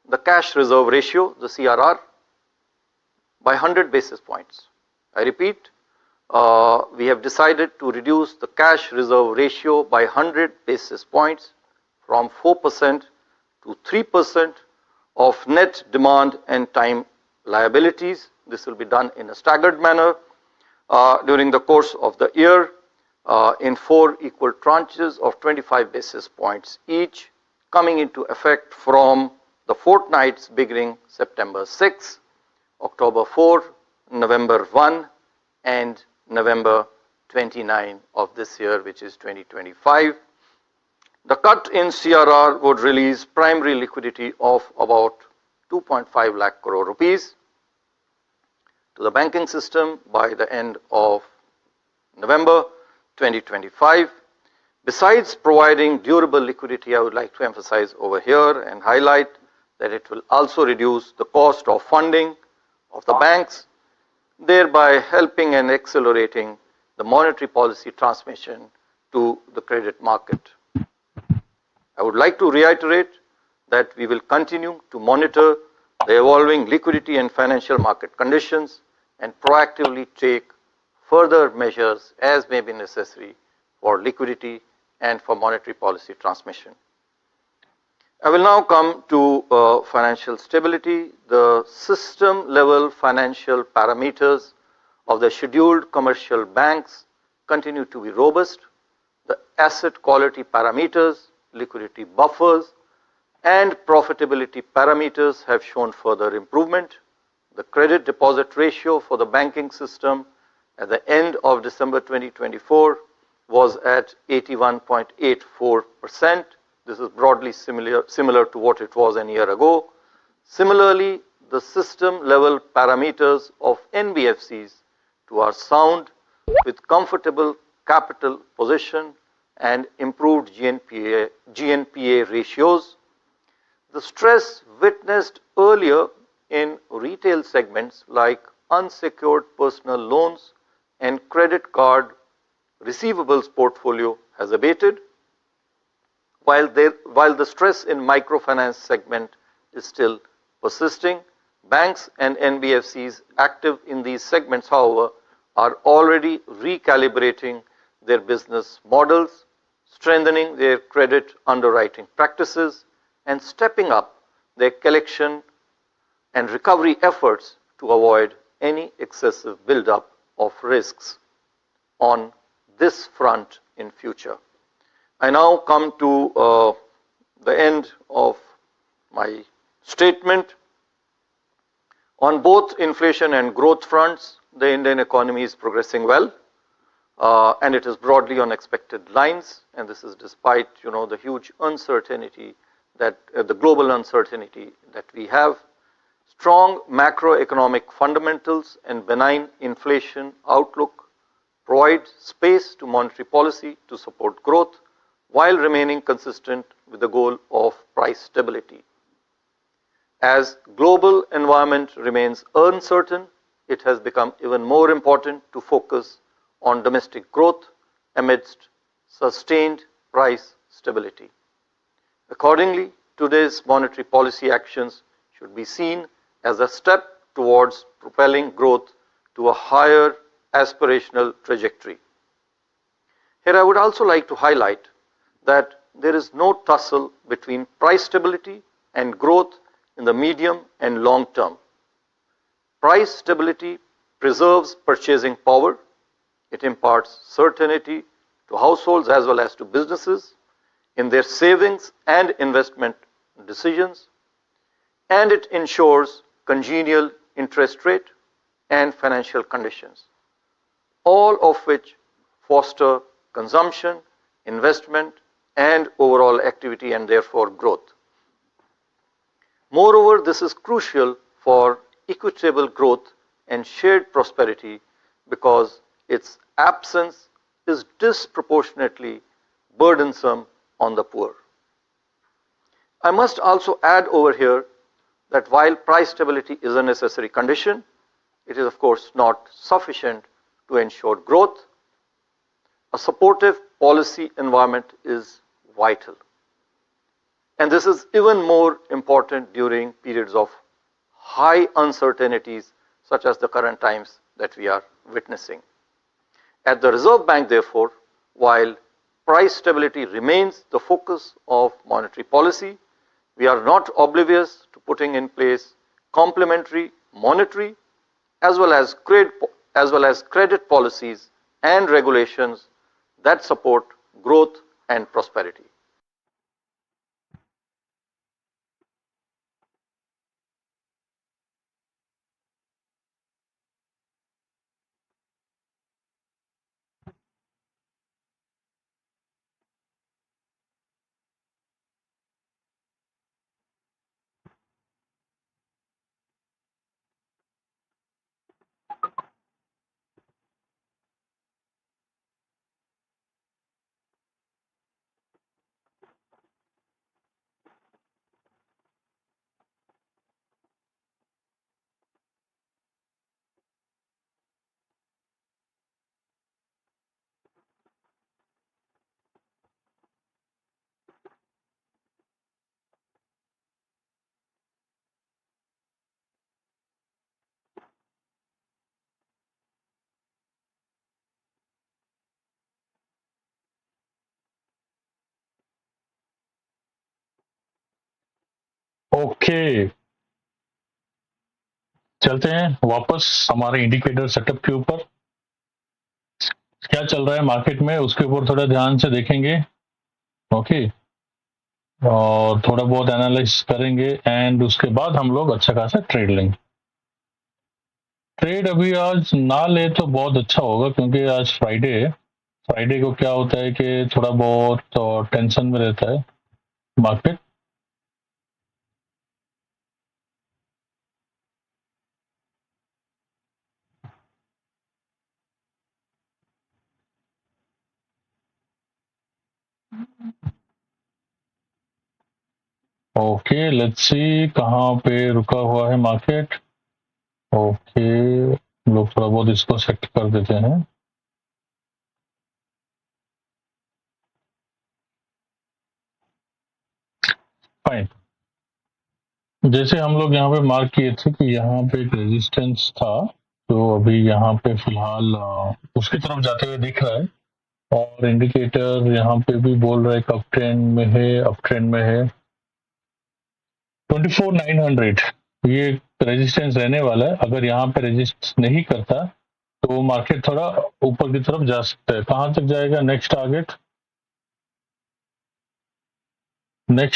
the cash reserve ratio, the CRR, by 100 basis points. I repeat, we have decided to reduce the cash reserve ratio by 100 basis points from 4% to 3% of net demand and time liabilities. This will be done in a staggered manner during the course of the year in 4 equal tranches of 25 basis points each, coming into effect from the fortnights beginning September 6, October 4, November 1, and November 29 of this year, which is 2025. The cut in CRR would release primary liquidity of about 2.5 lakh crore rupees to the banking system by the end of November 2025. Besides providing durable liquidity, I would like to emphasize over here and highlight that it will also reduce the cost of funding of the banks, thereby helping and accelerating the monetary policy transmission to the credit market. I would like to reiterate that we will continue to monitor the evolving liquidity and financial market conditions and proactively take further measures as may be necessary for liquidity and for monetary policy transmission. I will now come to financial stability. The system level financial parameters of the scheduled commercial banks continue to be robust. The asset quality parameters, liquidity buffers, and profitability parameters have shown further improvement. The credit deposit ratio for the banking system at the end of December 2024 was at 81.84%. This is broadly similar to what it was a year ago. Similarly, the system level parameters of NBFCs too are sound, with comfortable capital position and improved GNPA ratios. The stress witnessed earlier in retail segments like unsecured personal loans and credit card receivables portfolio has abated, while the stress in microfinance segment is still persisting. Banks and NBFCs active in these segments, however, are already recalibrating their business models, strengthening their credit underwriting practices, and stepping up their collection and recovery efforts to avoid any excessive buildup of risks on this front in future. I now come to the end of my statement. On both inflation and growth fronts, the Indian economy is progressing well, and it is broadly on expected lines. And this is despite, the huge uncertainty that the global uncertainty that we have. Strong macroeconomic fundamentals and benign inflation outlook provide space to monetary policy to support growth while remaining consistent with the goal of price stability. As global environment remains uncertain, it has become even more important to focus on domestic growth amidst sustained price stability. Accordingly, today's monetary policy actions should be seen as a step towards propelling growth to a higher aspirational trajectory. Here I would also like to highlight that there is no tussle between price stability and growth in the medium and long term. Price stability preserves purchasing power. It imparts certainty to households as well as to businesses in their savings and investment decisions, and it ensures congenial interest rate and financial conditions, all of which foster consumption, investment, and overall activity and therefore growth. Moreover, this is crucial for equitable growth and shared prosperity because its absence is disproportionately burdensome on the poor. I must also add over here that while price stability is a necessary condition, it is of course not sufficient to ensure growth. A supportive policy environment is vital. And this is even more important during periods of high uncertainties such as the current times that we are witnessing. At the Reserve Bank, therefore, while price stability remains the focus of monetary policy, we are not oblivious to putting in place complementary monetary as well as credit policies and regulations that support growth and prosperity. Okay, चलते हैं वापस हमारे indicator setup के ऊपर। क्या चल रहा है मार्केट में उसके ऊपर थोड़ा ध्यान से देखेंगे, ओके, और थोड़ा बहुत एनालिसिस करेंगे एंड उसके बाद हम लोग अच्छा खासा ट्रेड लेंगे। ट्रेड अभी आज ना ले तो बहुत अच्छा होगा क्योंकि आज फ्राइडे है। फ्राइडे को क्या होता है कि थोड़ा बहुत टेंशन में रहता है मार्केट। ओके, लेट्स सी कहाँ पे रुका हुआ है मार्केट। ओके, लोग थोड़ा बहुत इसको सेट कर देते हैं। फाइन, जैसे हम लोग यहाँ पे मार्क किए थे कि यहाँ पे एक रेजिस्टेंस था, तो अभी यहाँ पे फिलहाल उसकी तरफ जाते हुए दिख रहा है और इंडिकेटर यहाँ पे भी बोल रहा है कि अप ट्रेंड में है। 24,900 ये रेजिस्टेंस रहने वाला है। अगर यहाँ पे रेजिस्ट नहीं करता तो मार्केट थोड़ा ऊपर की तरफ जा सकता है। कहां तक जाएगा नेक्स्ट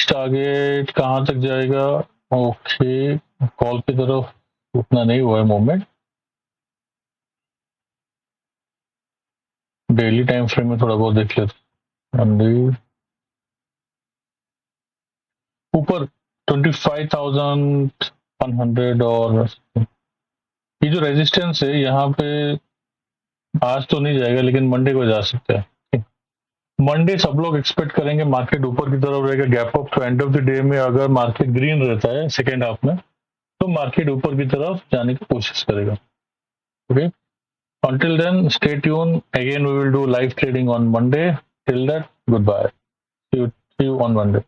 टारगेट कहां तक जाएगा? ओके, कॉल की तरफ उतना नहीं हुआ है मूवमेंट। डेली टाइम फ्रेम में थोड़ा बहुत देख लेते। ऊपर 25,100 और ये जो रेजिस्टेंस है यहाँ पे आज तो नहीं जाएगा, लेकिन मंडे को जा सकता है। मंडे सब लोग एक्सपेक्ट करेंगे मार्केट ऊपर की तरफ रहेगा, गैप अप। तो एंड ऑफ द डे में अगर मार्केट ग्रीन रहता है सेकेंड हाफ में, तो मार्केट ऊपर की तरफ जाने की कोशिश करेगा। Okay, until then stay tuned, again we will do live trading on Monday. Till that, goodbye, see you on Monday.